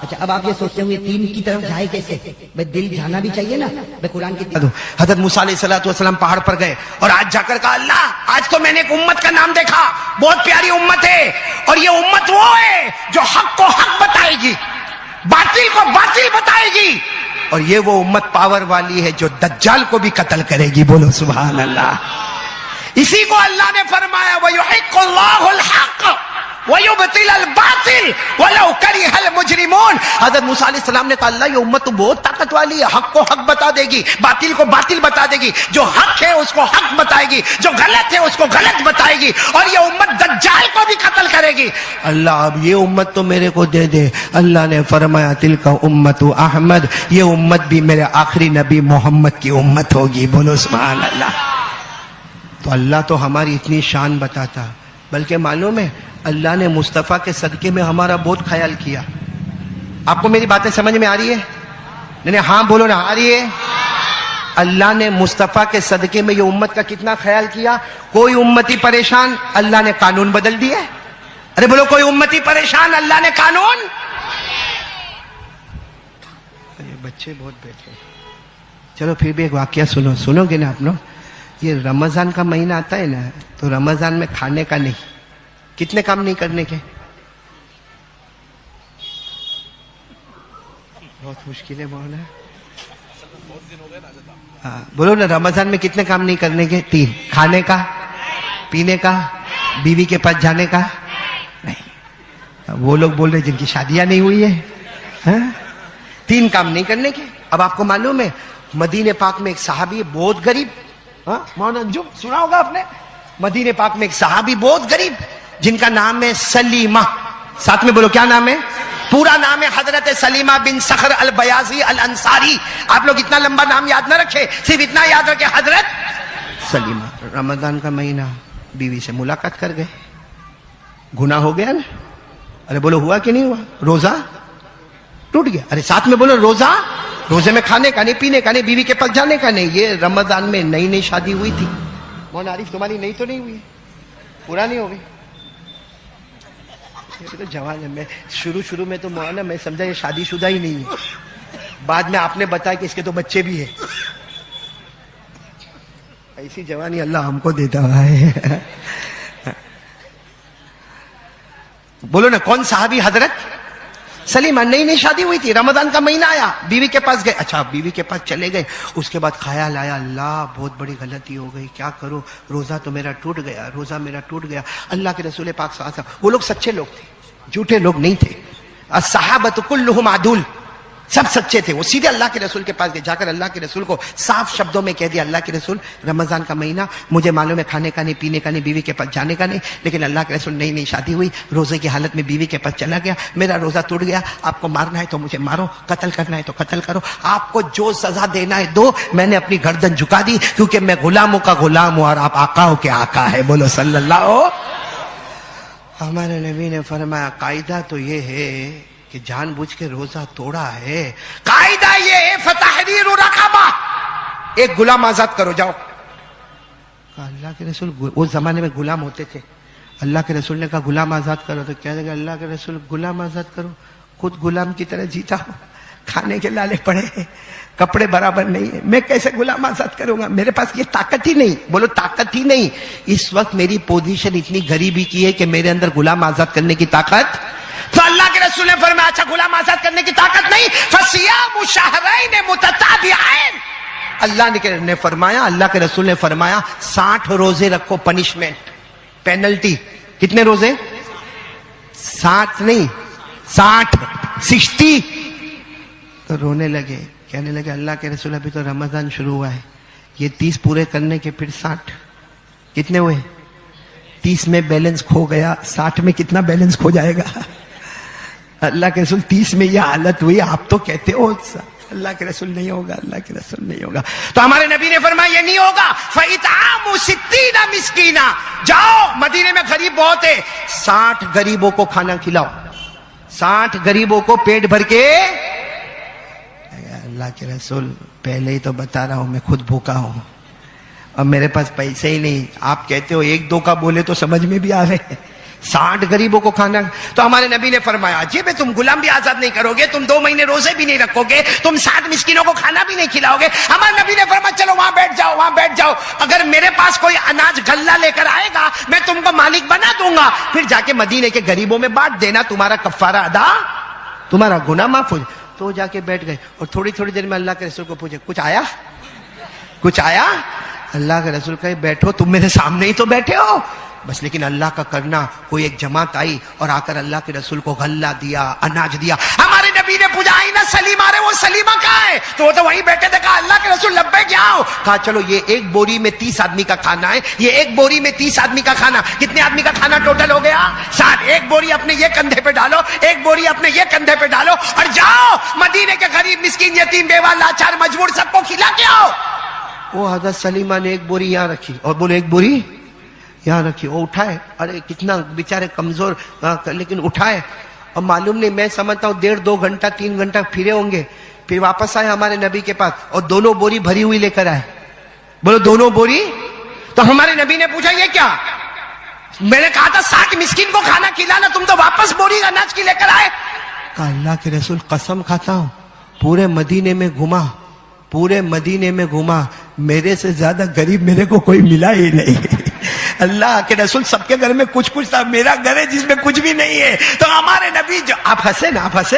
اچھا اب آپ یہ سوچتے ہوں یہ 3 کی طرف جائے کیسے؟ بھائی دل جانا بھی چاہیے نا. بھائی قرآن کی حضرت موسیٰ علیہ السلام پہاڑ پر گئے اور آج جا کر کہا, اللہ آج تو میں نے ایک امت کا نام دیکھا, بہت پیاری امت ہے, اور یہ امت وہ ہے جو حق کو حق بتائے گی, باطل کو باطل بتائے گی, اور یہ وہ امت پاور والی ہے جو دجال کو بھی قتل کرے گی. بولو سبحان اللہ. اسی کو اللہ نے فرمایا وَيُحِقُّ اللَّهُ الْحَقَّ وَيُبْطِلَ الْبَاطِلَ وَلَوْ كَرِهَ الْمُجْرِمُونَ. حضرت موسیٰ علیہ السلام نے کہا اللہ یہ امت تو بہت طاقت والی ہے, حق کو حق بتا دے گی, باطل کو باطل بتا دے گی, جو حق ہے اس کو حق بتائے گی, جو غلط ہے اس کو غلط بتائے گی, اور یہ امت دجال کو بھی قتل کرے گی. اللہ اب یہ امت تو میرے کو دے دے. اللہ نے فرمایا تلک امت احمد, یہ امت بھی میرے آخری نبی محمد کی امت ہوگی. بولو سبحان اللہ. تو اللہ تو ہماری اتنی شان بتاتا, بلکہ معلوم ہے اللہ نے مصطفیٰ کے صدقے میں ہمارا بہت خیال کیا. آپ کو میری باتیں سمجھ میں آ رہی ہے؟ نہیں ہاں بولو نا, آ رہی ہے؟ اللہ نے مصطفیٰ کے صدقے میں یہ امت کا کتنا خیال کیا. کوئی امتی پریشان, اللہ نے قانون بدل دیے. ارے بولو کوئی امتی پریشان, اللہ نے قانون. بچے بہت بیٹھے. چلو پھر بھی ایک واقعہ سنو گے نا آپ لوگ. یہ رمضان کا مہینہ آتا ہے نا, تو رمضان میں کھانے کا نہیں, کتنے کام نہیں کرنے کے؟ بہت مشکل ہے بولنا. ہاں بولو نا, رمضان میں کتنے کام نہیں کرنے کے؟ 3. کھانے کا, پینے کا, بیوی کے پاس جانے کا نہیں. وہ لوگ بول رہے جن کی شادیاں نہیں ہوئی ہے, 3 کام نہیں کرنے کے. اب آپ کو معلوم ہے مدینہ پاک میں ایک صحابی ہے بہت غریب, مولانا انجم سنا ہوگا آپ نے. مدینہ پاک میں ایک صحابی بہت غریب جن کا نام ہے سلیمہ. ساتھ میں بولو کیا نام ہے؟ پورا نام ہے حضرت سلیمہ بن صخر البیاضی الانصاری. آپ لوگ اتنا لمبا نام یاد نہ رکھے, صرف اتنا یاد رکھے حضرت سلیمہ. رمضان کا مہینہ بیوی سے ملاقات کر گئے, گناہ ہو گیا نا. ارے بولو ہوا کہ نہیں ہوا؟ روزہ ٹوٹ گیا. ارے ساتھ میں بولو روزہ. روزے میں کھانے کا نہیں, پینے کا نہیں, بیوی کے پاس جانے کا نہیں. یہ رمضان میں نئی نئی شادی ہوئی تھی. مولانا عارف تمہاری نئی تو نہیں ہوئی, پرانی ہو گئی. تو جوان ہے. میں شروع میں تو مولانا میں سمجھا یہ شادی شدہ ہی نہیں ہے, بعد میں آپ نے بتایا کہ اس کے تو بچے بھی ہیں. ایسی جوانی اللہ ہم کو دیتا ہے. بولو نا کون صحابی؟ حضرت سلیمہ. نئی نئی شادی ہوئی تھی, رمضان کا مہینہ آیا, بیوی کے پاس گئے. اچھا بیوی کے پاس چلے گئے, اس کے بعد خیال آیا اللہ بہت بڑی غلطی ہو گئی, کیا کروں, روزہ تو میرا ٹوٹ گیا, روزہ میرا ٹوٹ گیا. اللہ کے رسول پاک صلی اللہ علیہ وسلم, وہ لوگ سچے لوگ تھے, جھوٹے لوگ نہیں تھے. الصحابۃ کلھم عدول, سب سچے تھے. وہ سیدھے اللہ کے رسول کے پاس گئے, جا کر اللہ کے رسول کو صاف شبدوں میں کہہ دیا اللہ کے رسول رمضان کا مہینہ, مجھے معلوم ہے کھانے کا نہیں, پینے کا نہیں, بیوی کے پاس جانے کا نہیں, لیکن اللہ کے رسول نئی نئی شادی ہوئی, روزے کی حالت میں بیوی کے پاس چلا گیا, میرا روزہ ٹوٹ گیا. آپ کو مارنا ہے تو مجھے مارو, قتل کرنا ہے تو قتل کرو, آپ کو جو سزا دینا ہے دو. میں نے اپنی گردن جھکا دی کیونکہ میں غلاموں کا غلام ہوں اور آپ آقاؤں کے آقا ہے. بولو صلی اللہ. ہمارے نبی نے فرمایا قاعدہ تو یہ ہے کہ جان بوجھ کے روزہ توڑا ہے, قاعدہ یہ ہے فتحریر رقبہ, ایک غلام آزاد کرو. جاؤ. کہا اللہ کے رسول, اس زمانے میں غلام ہوتے تھے. اللہ کے رسول نے کہا غلام آزاد کرو, تو کہنے لگا اللہ کے رسول غلام آزاد کرو, خود غلام کی طرح جیتا ہو, کھانے کے لالے پڑے, کپڑے برابر نہیں ہے, میں کیسے غلام آزاد کروں گا, میرے پاس یہ طاقت ہی نہیں. بولو طاقت ہی نہیں. اس وقت میری پوزیشن اتنی غریبی کی ہے کہ میرے اندر غلام آزاد کرنے کی طاقت. تو اللہ کے رسول نے فرمایا اچھا غلام آزاد کرنے کی طاقت نہیں, فصیام شہرین متتابعین. اللہ نے فرمایا, اللہ کے رسول نے فرمایا 60 روزے رکھو, پنشمنٹ, پینلٹی. کتنے روزے؟ 60 نہیں, 60. تو رونے لگے, کہنے لگے اللہ کے رسول ابھی تو رمضان شروع ہوا ہے, یہ 30 پورے کرنے کے پھر 60. کتنے ہوئے؟ 30 میں بیلنس کھو گیا, 60 میں کتنا بیلنس کھو جائے گا؟ اللہ کے رسول 30 میں یہ حالت ہوئی, آپ تو کہتے ہو اللہ کے رسول نہیں ہوگا, اللہ کے رسول نہیں ہوگا. تو ہمارے نبی نے فرمایا یہ نہیں ہوگا. فَإِطْعَامُ 60 مِسْكِينًا, جاؤ مدینے میں غریب بہت ہے, 60 غریبوں کو کھانا کھلاؤ, 60 غریبوں کو پیٹ بھر کے. اللہ کے رسول پہلے ہی تو بتا رہا ہوں میں خود بھوکا ہوں اور میرے پاس پیسے ہی نہیں. آپ کہتے ہو 1-2 کا بولے تو سمجھ میں بھی آ رہے, 60 غریبوں کو کھانا. تو ہمارے نبی نے فرمایا عجیب ہے, تم غلام بھی آزاد نہیں کرو گے, تم 2 مہینے روزے بھی نہیں رکھو گے, تم 60 مسکینوں کو کھانا بھی نہیں کھلاؤ گے. ہمارے نبی نے فرمایا چلو وہاں بیٹھ جاؤ, وہاں بیٹھ جاؤ, اگر میرے پاس کوئی اناج غلہ لے کر آئے گا میں تم کو مالک بنا دوں گا, پھر جا کے مدینے کے غریبوں میں بانٹ دینا, تمہارا کفارہ ادا, تمہارا گناہ معاف ہو جائے. تو جا کے بیٹھ گئے اور تھوڑی دیر میں اللہ کے رسول کو پوچھے کچھ آیا, کچھ آیا؟ اللہ کے رسول کہے بیٹھو, تم میرے سامنے ہی تو بیٹھے ہو, بس لیکن اللہ کا کرنا, کوئی ایک جماعت آئی اور آ کر اللہ کے رسول کو غلہ دیا, اناج دیا. ہمارے نبی نے پوچھا آئی نا سلیمہ, ارے وہ سلیمہ کہاں ہے؟ تو وہ تو وہیں بیٹھے تھے. کہا اللہ کے رسول لبیک کیا ہو؟ کہا چلو یہ ایک بوری میں 30 آدمی کا کھانا ہے, یہ ایک بوری میں 30 آدمی کا کھانا. کتنے آدمی کا کھانا ٹوٹل ہو گیا؟ 60. ایک بوری اپنے یہ کندھے پہ ڈالو, ایک بوری اپنے یہ کندھے پہ ڈالو اور جاؤ مدینے کے غریب مسکین یتیم بیوہ لاچار مجبور سب کو کھلا کے آؤ. وہ حضرت سلیمہ نے ایک بوری یہاں رکھی اور بولے ایک بوری یہاں رکھی. وہ اٹھائے, ارے کتنا بیچارے کمزور, لیکن اٹھائے. اور معلوم نہیں, میں سمجھتا ہوں 1.5-2 گھنٹہ 3 گھنٹہ پھرے ہوں گے. پھر واپس آئے ہمارے نبی کے پاس اور دونوں بوری بھری ہوئی لے کر آئے. بولو دونوں بوری. تو ہمارے نبی نے پوچھا یہ کیا؟ میں نے کہا تھا 60 مسکین کو کھانا کھلانا, تم تو واپس بوری اناج کی لے کر آئے. کہا اللہ کے رسول قسم کھاتا ہوں پورے مدینے میں گھما, پورے مدینے میں گھما, میرے سے زیادہ غریب میرے کو کوئی ملا ہی نہیں. اللہ کے رسول سب کے گھر میں کچھ کچھ تھا, میرا گھر ہے جس میں کچھ بھی نہیں ہے. تو ہمارے نبی جو, آپ ہنسے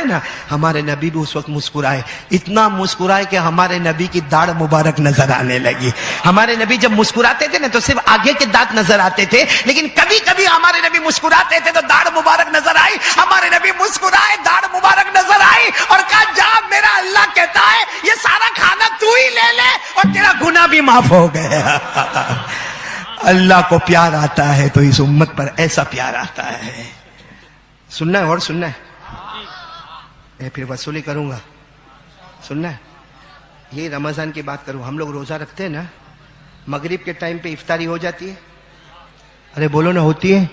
نا, ہمارے نبی بھی اس وقت مسکرائے, اتنا مسکرائے کہ ہمارے نبی کی داڑھ مبارک نظر آنے لگی. ہمارے نبی جب مسکراتے تھے نا تو صرف آگے کے دانت نظر آتے تھے, لیکن کبھی کبھی ہمارے نبی مسکراتے تھے تو داڑھ مبارک نظر آئی. ہمارے نبی مسکرائے, داڑھ مبارک نظر آئی اور کہا جا میرا اللہ کہتا ہے یہ سارا کھانا تو ہی لے لے اور تیرا گناہ بھی معاف ہو گیا. اللہ کو پیار آتا ہے تو اس امت پر ایسا پیار آتا ہے. سننا ہے اور سننا ہے, پھر وصولی کروں گا. سننا ہے, یہ رمضان کی بات کروں. ہم لوگ روزہ رکھتے ہیں نا, مغرب کے ٹائم پہ افطاری ہو جاتی ہے. ارے بولو نا, ہوتی ہے.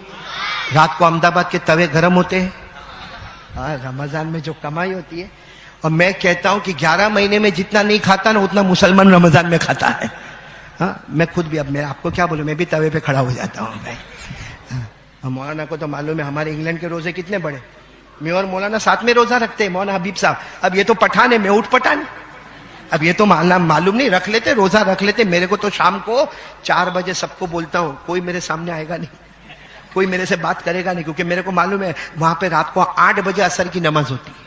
رات کو احمد آباد کے توے گرم ہوتے ہیں. رمضان میں جو کمائی ہوتی ہے, اور میں کہتا ہوں کہ 11 مہینے میں جتنا نہیں کھاتا نا اتنا مسلمان رمضان میں کھاتا ہے. میں خود بھی, اب میں آپ کو کیا بولوں, میں بھی توے پہ کھڑا ہو جاتا ہوں بھائی. مولانا کو تو معلوم ہے ہمارے انگلینڈ کے روزے کتنے بڑے. میں اور مولانا ساتھ میں روزہ رکھتے ہیں, مولانا حبیب صاحب. اب یہ تو پٹھان ہے, میں اٹھ پٹھان. اب یہ تو معلوم نہیں, رکھ لیتے روزہ رکھ لیتے. میرے کو تو شام کو 4 بجے سب کو بولتا ہوں, کوئی میرے سامنے آئے گا نہیں, کوئی میرے سے بات کرے گا نہیں, کیونکہ میرے کو معلوم ہے وہاں پہ رات کو 8 بجے عصر کی نماز ہوتی ہے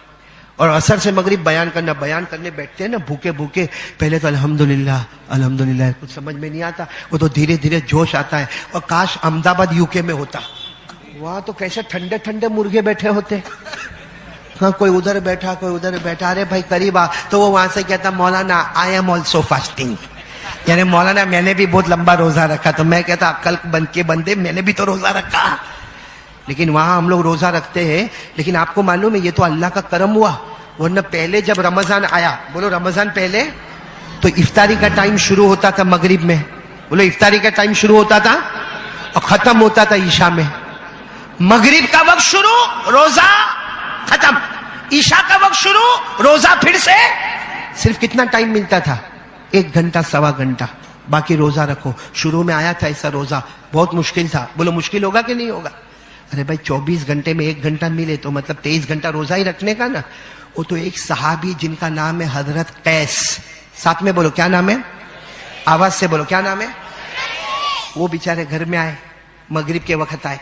اور عصر سے مغرب بیان کرنے بیٹھتے ہیں نا بھوکے بھوکے. پہلے تو الحمدللہ کچھ سمجھ میں نہیں آتا, وہ تو دھیرے دھیرے جوش آتا ہے. اور کاش احمد آباد UK میں ہوتا, وہاں تو کیسے ٹھنڈے ٹھنڈے مرغے بیٹھے ہوتے. ہاں, کوئی ادھر بیٹھا کوئی ادھر بیٹھا, ارے بھائی قریب آ, تو وہ وہاں سے کہتا مولانا آئی ایم آلسو فاسٹنگ. یعنی مولانا میں نے بھی بہت لمبا روزہ رکھا. تو میں کہتا عقل بن کے بندے, میں نے بھی تو روزہ رکھا. لیکن وہاں ہم لوگ روزہ رکھتے ہیں. لیکن آپ کو معلوم ہے یہ تو اللہ کا کرم ہوا, ورنہ پہلے جب رمضان آیا, بولو رمضان پہلے, تو افطاری کا ٹائم شروع ہوتا تھا مغرب میں. بولو افطاری کا ٹائم شروع ہوتا تھا اور ختم ہوتا تھا عشاء میں. مغرب کا وقت شروع, روزہ ختم. عشاء کا وقت شروع, روزہ پھر سے. صرف کتنا ٹائم ملتا تھا؟ 1 گھنٹہ 1.25 گھنٹہ. باقی روزہ رکھو. شروع میں آیا تھا ایسا روزہ, بہت مشکل تھا. بولو مشکل ہوگا کہ نہیں ہوگا؟ ارے بھائی 24 گھنٹے میں 1 گھنٹہ ملے تو مطلب 23 گھنٹہ روزہ ہی رکھنے کا نا. وہ تو ایک صحابی جن کا نام ہے حضرت قیس, ساتھ میں بولو کیا نام ہے, آواز سے بولو کیا نام ہے. وہ بیچارے گھر میں آئے, مغرب کے وقت آئے.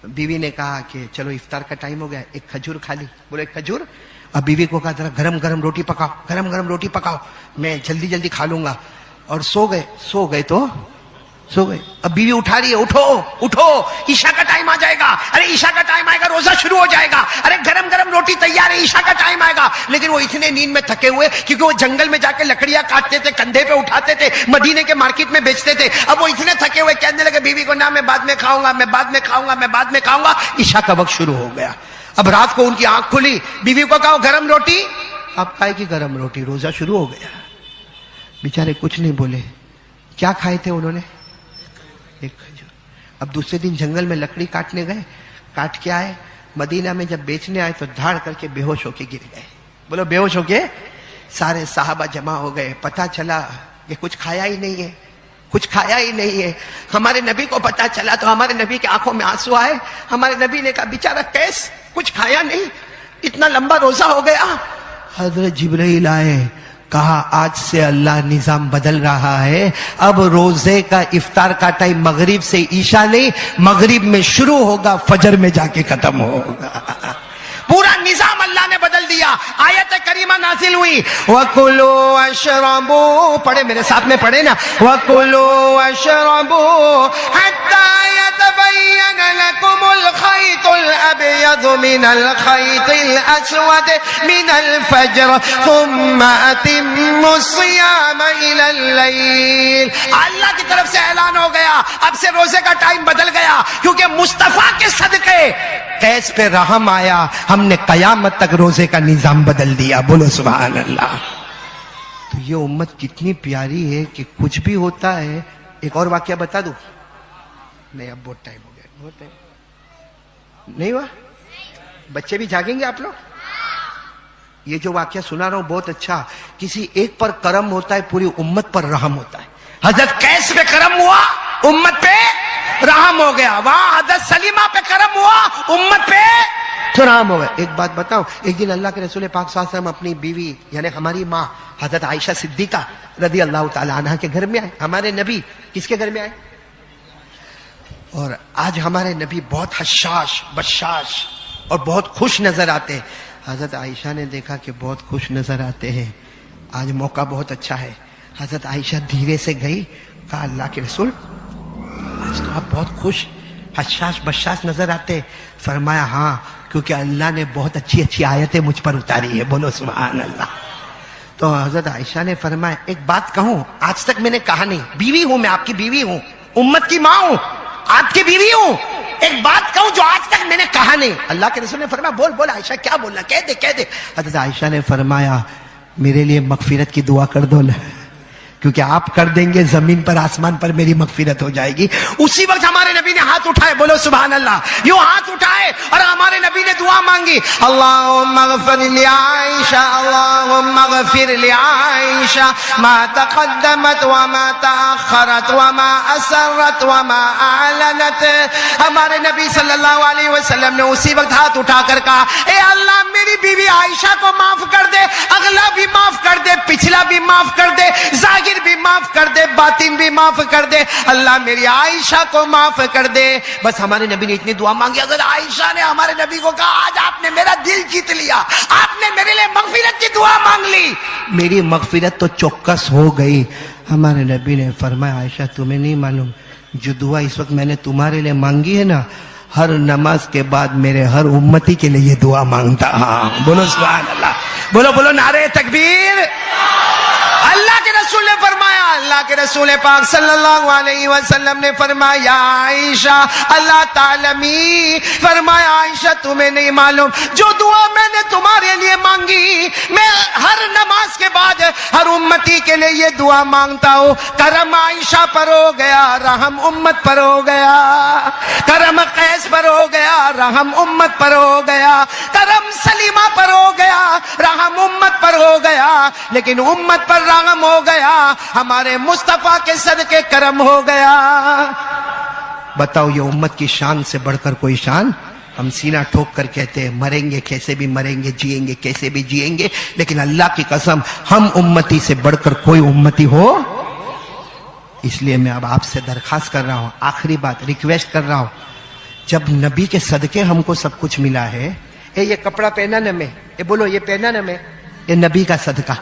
بیوی نے کہا کہ چلو افطار کا ٹائم ہو گیا, ایک کھجور کھا لی. بولو ایک کھجور. اب بیوی کو کہا ذرا گرم گرم روٹی پکاؤ, گرم گرم روٹی پکاؤ, میں جلدی جلدی کھا لوں گا. اور سو گئے تو سو گئے. اب بیوی اٹھا رہی ہے, اٹھو عشاء کا ٹائم آ جائے گا. ارے عشاء کا ٹائم آئے گا, روزہ شروع ہو جائے گا. ارے گرم گرم روٹی تیار ہے, عشاء کا ٹائم آئے گا. لیکن وہ اتنے نیند میں تھکے ہوئے, کیونکہ وہ جنگل میں جا کے لکڑیاں کاٹتے تھے, کندھے پہ اٹھاتے تھے, مدینے کے مارکیٹ میں بیچتے تھے. اب وہ اتنے تھکے ہوئے کہنے لگے بیوی کو, نہ میں بعد میں کھاؤں گا. عشاء کا وقت شروع ہو گیا. اب رات کو ان کی آنکھ کھلی, بیوی کو کہا گرم روٹی. اب کھائے کی گرم روٹی, روزہ شروع ہو گیا. بیچارے کچھ نہیں بولے. کیا کھائے تھے انہوں نے؟ ایک کھجور. اب دوسرے دن جنگل میں لکڑی کاٹنے گئے, کاٹ کے آئے. مدینہ میں جب بیچنے آئے تو دھاڑ کر کے بے ہوش ہو کے گر گئے. بولو بے ہوش ہو کے. سارے صحابہ جمع ہو گئے. پتا چلا کہ کچھ کھایا ہی نہیں ہے. ہمارے نبی کو پتا چلا تو ہمارے نبی کی آنکھوں میں آنسو آئے. ہمارے نبی نے کہا بیچارہ قیس کچھ کھایا نہیں, اتنا لمبا روزہ ہو گیا. حضرت جبرائیل آئے, کہا آج سے اللہ نظام بدل رہا ہے. اب روزے کا افطار کا ٹائم مغرب سے عشاء نہیں, مغرب میں شروع ہوگا, فجر میں جا کے ختم ہوگا. پورا نظام اللہ نے بدل دیا. آیت کریمہ نازل ہوئی, وَكُلُوا وَاشْرَبُوا, پڑھے میرے ساتھ میں, پڑھے نا, وَكُلُوا وَاشْرَبُوا حَتَّى يَتَبَيَّنَ الأبيض من الخيط الأسود من الفجر ثم أتم الصيام إلى الليل. اللہ کی طرف سے اعلان ہو گیا اب سے روزے کا ٹائم بدل گیا کیونکہ مصطفیٰ کے صدقے قیس پہ رحم آیا. ہم نے قیامت تک روزے کا نظام بدل دیا. بولو سبحان اللہ. تو یہ امت کتنی پیاری ہے کہ کچھ بھی ہوتا ہے. ایک اور واقعہ بتا دوں؟ نہیں اب بہت ٹائم ہو گیا. بہت ٹائم نہیں ہوا؟ بچے بھی جاگیں گے آپ لوگ؟ یہ جو واقعہ سنا رہا ہوں بہت اچھا. کسی ایک پر کرم ہوتا ہے پوری امت پر رحم ہوتا ہے. حضرت قیس پہ کرم ہوا امت پہ رحم ہو گیا. وہاں حضرت سلیمہ پہ کرم ہوا امت پہ رحم ہو گیا. ایک بات بتاؤ, ایک دن اللہ کے رسول پاک صلی اللہ علیہ وسلم اپنی بیوی یعنی ہماری ماں حضرت عائشہ صدیقہ رضی اللہ تعالی عنہ کے گھر میں آئے. ہمارے نبی کس کے گھر میں آئے؟ اور آج ہمارے نبی بہت حشاش بشاش اور بہت خوش نظر آتے ہیں. حضرت عائشہ نے دیکھا کہ بہت خوش نظر آتے ہیں, آج موقع بہت اچھا ہے. حضرت عائشہ دھیرے سے گئی, کہا اللہ کے رسول آج تو آپ بہت خوش حشاش بشاش نظر آتے. فرمایا ہاں کیونکہ اللہ نے بہت اچھی اچھی آیتیں مجھ پر اتاری ہے. بولو سبحان اللہ. تو حضرت عائشہ نے فرمایا ایک بات کہوں, آج تک میں نے کہا نہیں, بیوی ہوں میں, آپ کی بیوی ہوں, امت کی ماں ہوں, آپ کی بیوی ہوں, ایک بات کہوں جو آج تک میں نے کہا نہیں. اللہ کے رسول نے فرمایا بول بول عائشہ کیا بولنا, کہہ دے کہہ دے. حضرت عائشہ نے فرمایا میرے لیے مغفرت کی دعا کر دو نا, کیونکہ آپ کر دیں گے زمین پر آسمان پر میری مغفرت ہو جائے گی. اسی وقت ہمارے نبی نے ہاتھ اٹھائے. بولو سبحان اللہ. یوں ہاتھ اٹھائے اور ہمارے نبی نے دعا مانگی, اللہم اغفر لعائشہ, اللہم اغفر لعائشہ ما تقدمت وما تاخرت وما اسرت وما اعلنت. ہمارے نبی صلی اللہ علیہ وسلم نے اسی وقت ہاتھ اٹھا کر کہا اے اللہ میری بیوی عائشہ کو معاف کر دے, اگلا بھی معاف کر دے, پچھلا بھی معاف کر دے, ظاہر بھی معاف کر دے, باطن بھی معاف کر دے. اللہ میری عائشہ کو معاف کر دے. بس ہمارے نبی نے اتنی دعا مانگی. اگر عائشہ نے ہمارے نبی کو کہا آج آپ نے میرا دل جیت لیا, آپ نے میرے لیے مغفرت کی دعا مانگ لی, میری مغفرت تو چوکس ہو گئی. ہمارے نبی نے فرمایا عائشہ تمہیں نہیں معلوم جو دعا اس وقت میں نے تمہارے لیے مانگی ہے نا, ہر نماز کے بعد میرے ہر امتی کے لیے یہ دعا مانگتا. ہاں بولو سبحان اللہ. بولو بولو نعرہ تکبیر. اللہ کے رسول نے فرمایا, اللہ کے رسول پاک صلی اللہ علیہ وسلم نے فرمایا عائشہ اللہ تعلمی, فرمایا عائشہ تمہیں نہیں معلوم جو دعا میں نے تمہارے لیے مانگی میں ہر نماز کے بعد ہر امتی کے لیے یہ دعا مانگتا ہوں. کرم عائشہ پر ہو گیا, رحم امت پر ہو گیا. کرم قیس پر ہو گیا, رحم امت پر ہو گیا. کرم سلیمہ پر ہو گیا, رحم امت پر ہو گیا. لیکن امت پر رحم ہو گیا, ہمارے مصطفیٰ کے صدقے کرم ہو گیا. بتاؤ یہ امت کی شان سے بڑھ کر کوئی شان؟ ہم سینہ ٹھوک کر کہتے ہیں مریں گے کیسے بھی مریں گے, جئیں گے کیسے بھی جئیں گے, لیکن اللہ کی قسم ہم امتی سے بڑھ کر کوئی امتی ہو. اس لیے میں اب آپ سے درخواست کر رہا ہوں, آخری بات ریکویسٹ کر رہا ہوں, جب نبی کے صدقے ہم کو سب کچھ ملا ہے, یہ کپڑا پہنا نا میں, بولو یہ پہنا نا میں, یہ نبی کا صدقہ.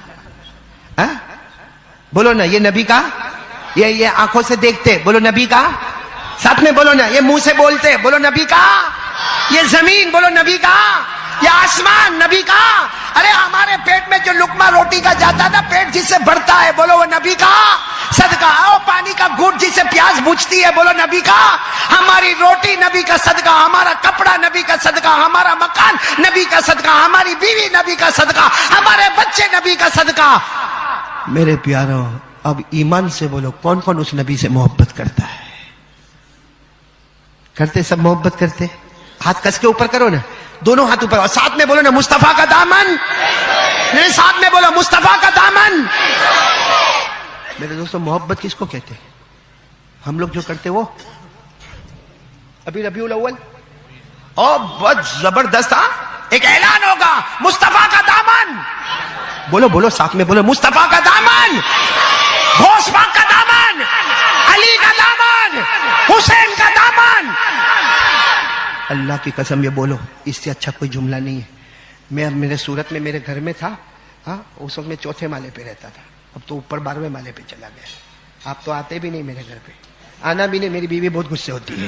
بولو نا یہ نبی کا, یہ آنکھوں سے دیکھتے, بولو نبی کا, ساتھ میں بولو نا, یہ منہ سے بولتے, بولو نبی کا, یہ زمین بولو نبی کا, یہ آسمان نبی کا. ارے ہمارے پیٹ میں جو لقمہ روٹی کا جاتا نا, پیٹ جس سے بڑھتا ہے, بولو وہ نبی کا صدقہ. آؤ پانی کا گھونٹ جس سے پیاس بجھتی ہے, بولو نبی کا. ہماری روٹی نبی کا صدقہ, ہمارا کپڑا نبی کا صدقہ, ہمارا مکان نبی کا صدقہ, ہماری بیوی نبی کا صدقہ, ہمارے بچے نبی کا صدقہ. میرے پیاروں اب ایمان سے بولو کون کون اس نبی سے محبت کرتا ہے؟ کرتے سب محبت کرتے؟ ہاتھ کس کے اوپر کرو نا, دونوں ہاتھ اوپر, اور ساتھ میں بولو نا مصطفیٰ کا دامن. نہیں ساتھ میں بولو مصطفیٰ کا دامن. میرے دوستوں محبت کس کو کہتے ہیں؟ ہم لوگ جو کرتے وہ ابھی ربیع الاول اور بہت زبردست ایک اعلان ہوگا مصطفیٰ کا دامن. بولو بولو ساتھ میں بولو مصطفیٰ کا دامن, غوث پاک کا دامن, علی کا دامن, حسین کا دامن. اللہ کی قسم یہ بولو, اس سے اچھا کوئی جملہ نہیں ہے. میں میرے صورت میں میرے گھر میں تھا, اس وقت میں 4تھے مالے پہ رہتا تھا, اب تو اوپر 12ویں مالے پہ چلا گیا. آپ تو آتے بھی نہیں میرے گھر پہ, آنا بھی نہیں, میری بیوی بہت غصے ہوتی ہے.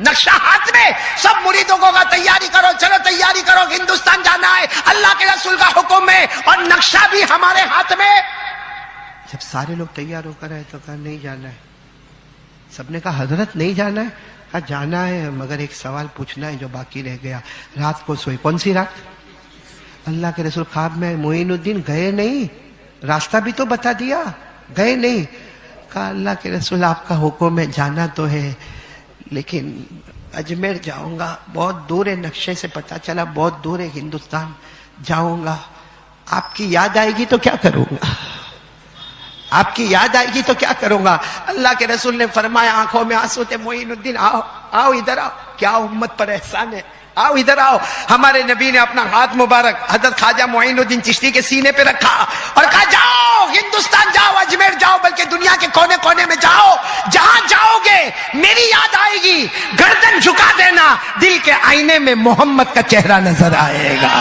نقشہ ہاتھ میں. سب مریدوں کو کہا تیاری کرو, چلو تیاری کرو, ہندوستان جانا ہے, اللہ کے رسول کا حکم ہے, اور نقشہ بھی ہمارے ہاتھ میں. جب سارے لوگ تیار ہو کر آئے تو کہا نہیں جانا ہے. سب نے کہا حضرت نہیں جانا ہے. کہا جانا ہے, مگر ایک سوال پوچھنا ہے جو باقی رہ گیا. رات کو سوئی. کون سی رات؟ اللہ کے رسول خواب میں معین الدین گئے نہیں, راستہ بھی تو بتا دیا, گئے نہیں. کہا اللہ کے رسول آپ کا حکم ہے, جانا تو ہے, لیکن اجمیر جاؤں گا, بہت دور ہے, نقشے سے پتا چلا بہت دور ہے ہندوستان, جاؤں گا, آپ کی یاد آئے گی تو کیا کروں گا, آپ کی یاد آئے گی تو کیا کروں گا. اللہ کے رسول نے فرمایا, آنکھوں میں آنسو تھے, معین الدین آؤ, آؤ ادھر آؤ, کیا امت پر احسان ہے, آؤ ادھر آؤ. ہمارے نبی نے اپنا ہاتھ مبارک حضرت خواجہ معین الدین چشتی کے سینے پہ رکھا اور کہا جاؤ ہندوستان جاؤ, اجمیر جاؤ, بلکہ دنیا کے کونے کونے میں جاؤ, جہاں جاؤ گے میری یاد آئے گی, گردن جھکا دینا, دل کے آئینے میں محمد کا چہرہ نظر آئے گا,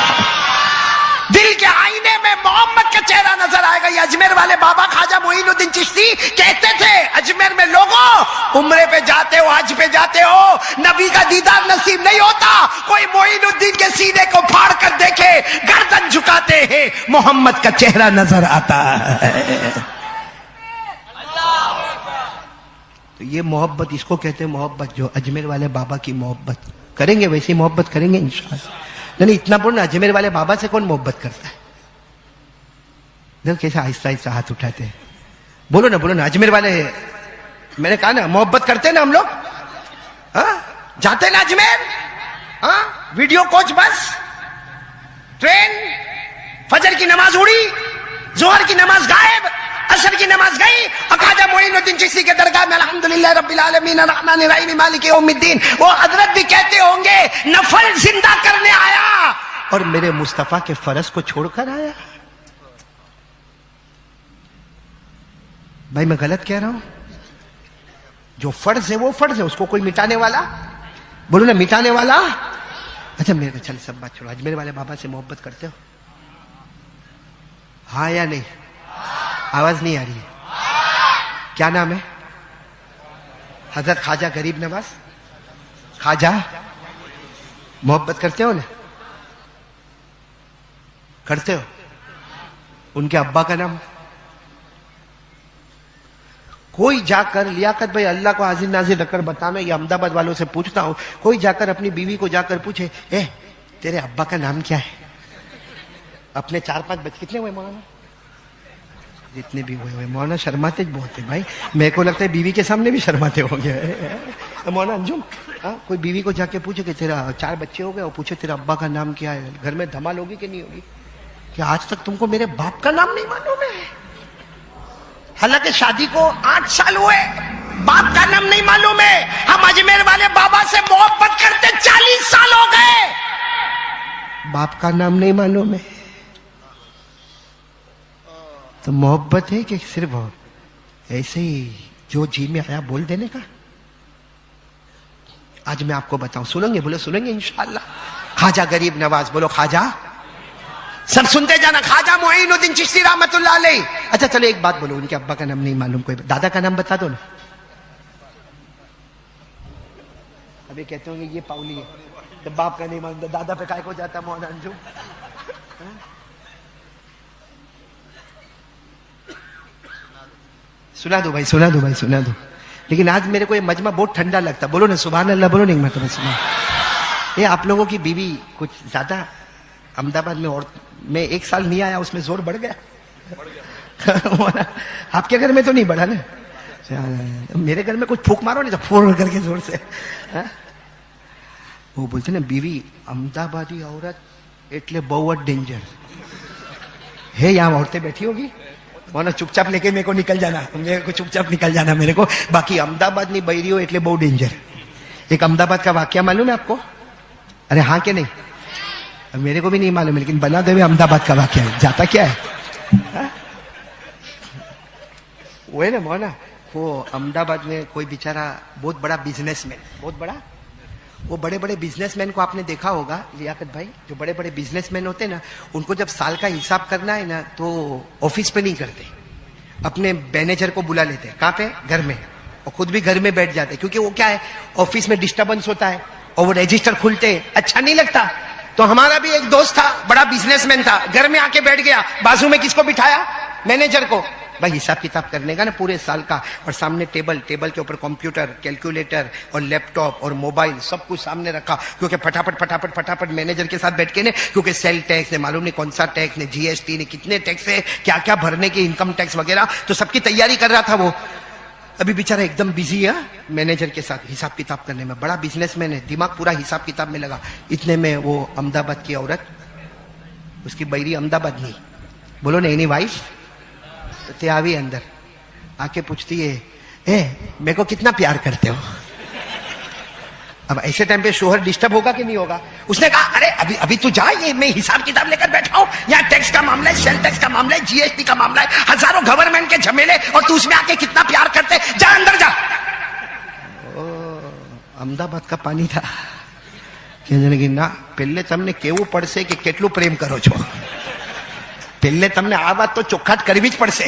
دل کے آئینے میں محمد کا چہرہ نظر آئے گا. یہ اجمیر والے بابا خواجہ معین الدین چشتی کہتے تھے, اجمیر میں لوگوں عمرے پہ جاتے ہو, حج پہ جاتے ہو, نبی کا دیدار نصیب نہیں ہوتا, کوئی معین الدین کے سینے کو پھاڑ کر دیکھے, گردن جھکاتے ہیں, محمد کا چہرہ نظر آتا ہے. تو یہ محبت, اس کو کہتے ہیں محبت, جو اجمیر والے بابا کی محبت. کریں گے ویسی محبت کریں گے انشاءاللہ. نہیں اتنا بولنا, اجمیر والے بابا سے کون محبت کرتا ہے؟ دیکھو کیسے آہستہ آہستہ ہاتھ اٹھاتے ہیں. بولو نا, بولو نا, اجمیر والے, میں نے کہا نا محبت کرتے ہیں نا ہم لوگ, ہاں جاتے نا اجمیر, ہاں ویڈیو کوچ بس, ٹرین, فجر کی نماز اڑی, ظہر کی نماز غائب, عصر کی نماز گئی, خواجہ معین الدین چشتی کے درگاہ میں الحمدللہ رب العالمین الرحمن الرحیم مالک یوم الدین. وہ حضرت بھی کہتے ہوں گے نفل زندہ کرنے آیا اور میرے مصطفیٰ کے فرض کو چھوڑ کر آیا. بھائی میں غلط کہہ رہا ہوں؟ جو فرض ہے وہ فرض ہے, اس کو کوئی مٹانے والا, بولو نا مٹانے والا. اچھا میرے چل سب بات چھوڑو, اجمیر والے بابا سے محبت کرتے ہو؟ ہاں یا نہیں؟ آواز نہیں آ رہی ہے. کیا نام ہے؟ حضرت خواجہ غریب نواز خواجہ. محبت کرتے ہو نا؟ کرتے ہو؟ ان کے ابا کا نام؟ کوئی جا کر, لیاقت بھائی اللہ کو حاضر ناظر رکھ کر بتانا, یہ احمد آباد والوں سے پوچھتا ہوں, کوئی جا کر اپنی بیوی کو جا کر پوچھے, اے تیرے ابا کا نام کیا ہے؟ اپنے 4-5 بچے کتنے ہوئے مولانا؟ جتنے بھی ہوئے مولانا شرماتے بہت ہے بھائی, میرے کو لگتا ہے بیوی کے سامنے بھی شرماتے ہو گئے. مولانا انجم, کوئی بیوی کو جا کے پوچھے کہ تیرا 4 بچے ہو گئے, اور پوچھے تیرا ابا کا نام کیا ہے, گھر میں دھمال ہوگی کہ نہیں ہوگی کہ آج تک تم کو میرے باپ کا نام نہیں معلوم ہے؟ حالانکہ شادی کو 8 سال ہوئے, باپ کا نام نہیں معلوم ہے. ہم اجمیر والے بابا سے محبت کرتے 40 سال ہو گئے, باپ کا نام نہیں معلوم ہے. تو محبت ہے کہ صرف ایسے ہی جو جی میں آیا بول دینے کا؟ آج میں آپ کو بتاؤں, سنیں گے؟ بولو سنیں گے انشاءاللہ. خواجہ غریب نواز, بولو خواجہ, سب سنتے جانا, خواجہ معین الدین چشتی رحمت اللہ علیہ. اچھا چلو ایک بات بولو, ان کے ابا کا نام نہیں معلوم, کوئی دادا کا نام بتا دو نا. ابھی کہتے ہوں گے یہ پاؤلی ہے, جب باپ کا نہیں معلوم دادا پہ کائے کو جاتا مولانا انجم. سنا دو بھائی, سنا دو بھائی, سنا دو. لیکن آج میرے کو یہ مجمع بہت ٹھنڈا لگتا. بولو نا سبحان اللہ, بولو نہیں مرتبہ سنا. یہ آپ لوگوں کی بیوی کچھ زیادہ احمد آباد میں, اور میں 1 سال نہیں آیا, اس میں زور بڑھ گیا. آپ کے گھر میں تو نہیں بڑھا نا, میرے گھر میں کچھ پھونک مارو نہیں تو پھوڑ کر کے زور سے. وہ بولتے نا بیوی احمد آبادی عورت એટલે બહુ જ ડેન્જર ہے. یہاں عورتیں بیٹھی ہوگی, مولانا چپ چاپ لے کے میرے کو نکل جانا, میرے کو چپ چاپ نکل جانا میرے کو. باقی احمد آباد نہیں بہری ہو એટલે બહુ ડેન્જર. ایک احمد آباد کا واقعہ معلوم ہے آپ کو؟ ارے ہاں کہ نہیں؟ میرے کو بھی نہیں معلوم, لیکن بنا دے ہوئے احمد آباد کا واقعہ ہے. جاتا کیا ہے وہ ہے نا مولانا, وہ احمد آباد میں کوئی بیچارہ بہت بڑا بزنس مین, بہت بڑا, وہ بڑے بڑے بزنس مین کو آپ نے دیکھا ہوگا لیاقت بھائی, جو بڑے بڑے بزنس مین ہوتے ہیں نا, ان کو جب سال کا حساب کرنا ہے نا تو آفس پہ نہیں کرتے, اپنے مینیجر کو بلا لیتے. کہاں پہ؟ گھر میں. اور خود بھی گھر میں بیٹھ جاتے کیونکہ وہ کیا ہے آفس میں ڈسٹربنس ہوتا ہے اور وہ رجسٹر کھلتے اچھا نہیں لگتا. تو ہمارا بھی ایک دوست تھا بڑا بزنس مین تھا, گھر میں آ کے بیٹھ گیا, بازو میں کس کو بٹھایا؟ مینیجر کو. بھائی حساب کتاب کرنے کا نا پورے سال کا, اور سامنے ٹیبل کے اوپر کمپیوٹر, کیلکولیٹر اور لیپ ٹاپ اور موبائل سب کچھ سامنے رکھا, کیونکہ پٹافٹ مینیجر کے ساتھ بیٹھ کے نے, کیونکہ سیل ٹیکس نے معلوم نہیں کون سا ٹیکس نے, جی ایس ٹی نے, کتنے ٹیکس ہے, کیا کیا بھرنے کے, انکم ٹیکس وغیرہ, تو سب کی تیاری کر رہا تھا وہ. ابھی بیچارہ ایک دم بزی ہے مینیجر کے ساتھ حساب کتاب کرنے میں, بڑا بزنس مین ہے, دماغ پورا حساب کتاب میں لگا. اتنے میں وہ احمدآباد کی عورت, اس کی بૈری احمدآباد نہیں, بولو نا اینی وائف, تے آوی اندر آ کے پوچھتی ہے میرے کو کتنا پیار کرتے ہو. اب ایسے ٹائم پہ شوہر ڈسٹرب ہوگا کہ نہیں ہوگا؟ اس نے کہا ارے ابھی تو جا, یہ میں حساب کتاب لے کر بیٹھا ہوں, یہاں ٹیکس کا معاملہ ہے, سیل ٹیکس کا معاملہ ہے, جی ایس ٹی کا معاملہ ہے, ہزاروں گورنمنٹ کے جھمیلے, اور تو اس میں آ کے کتنا پیار کرتے, جا اندر جا. અમદાવાદ کا પાણી થા કે ના પહેલે તમને કેવું પડશે કે કેટલું પ્રેમ કરો છો, પહેલે તમને આ વાત તો ચોખ્ખાટ કરવી જ પડશે.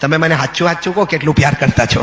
તમે મને હાચું કહો કેટલું પ્યાર કરતા છો,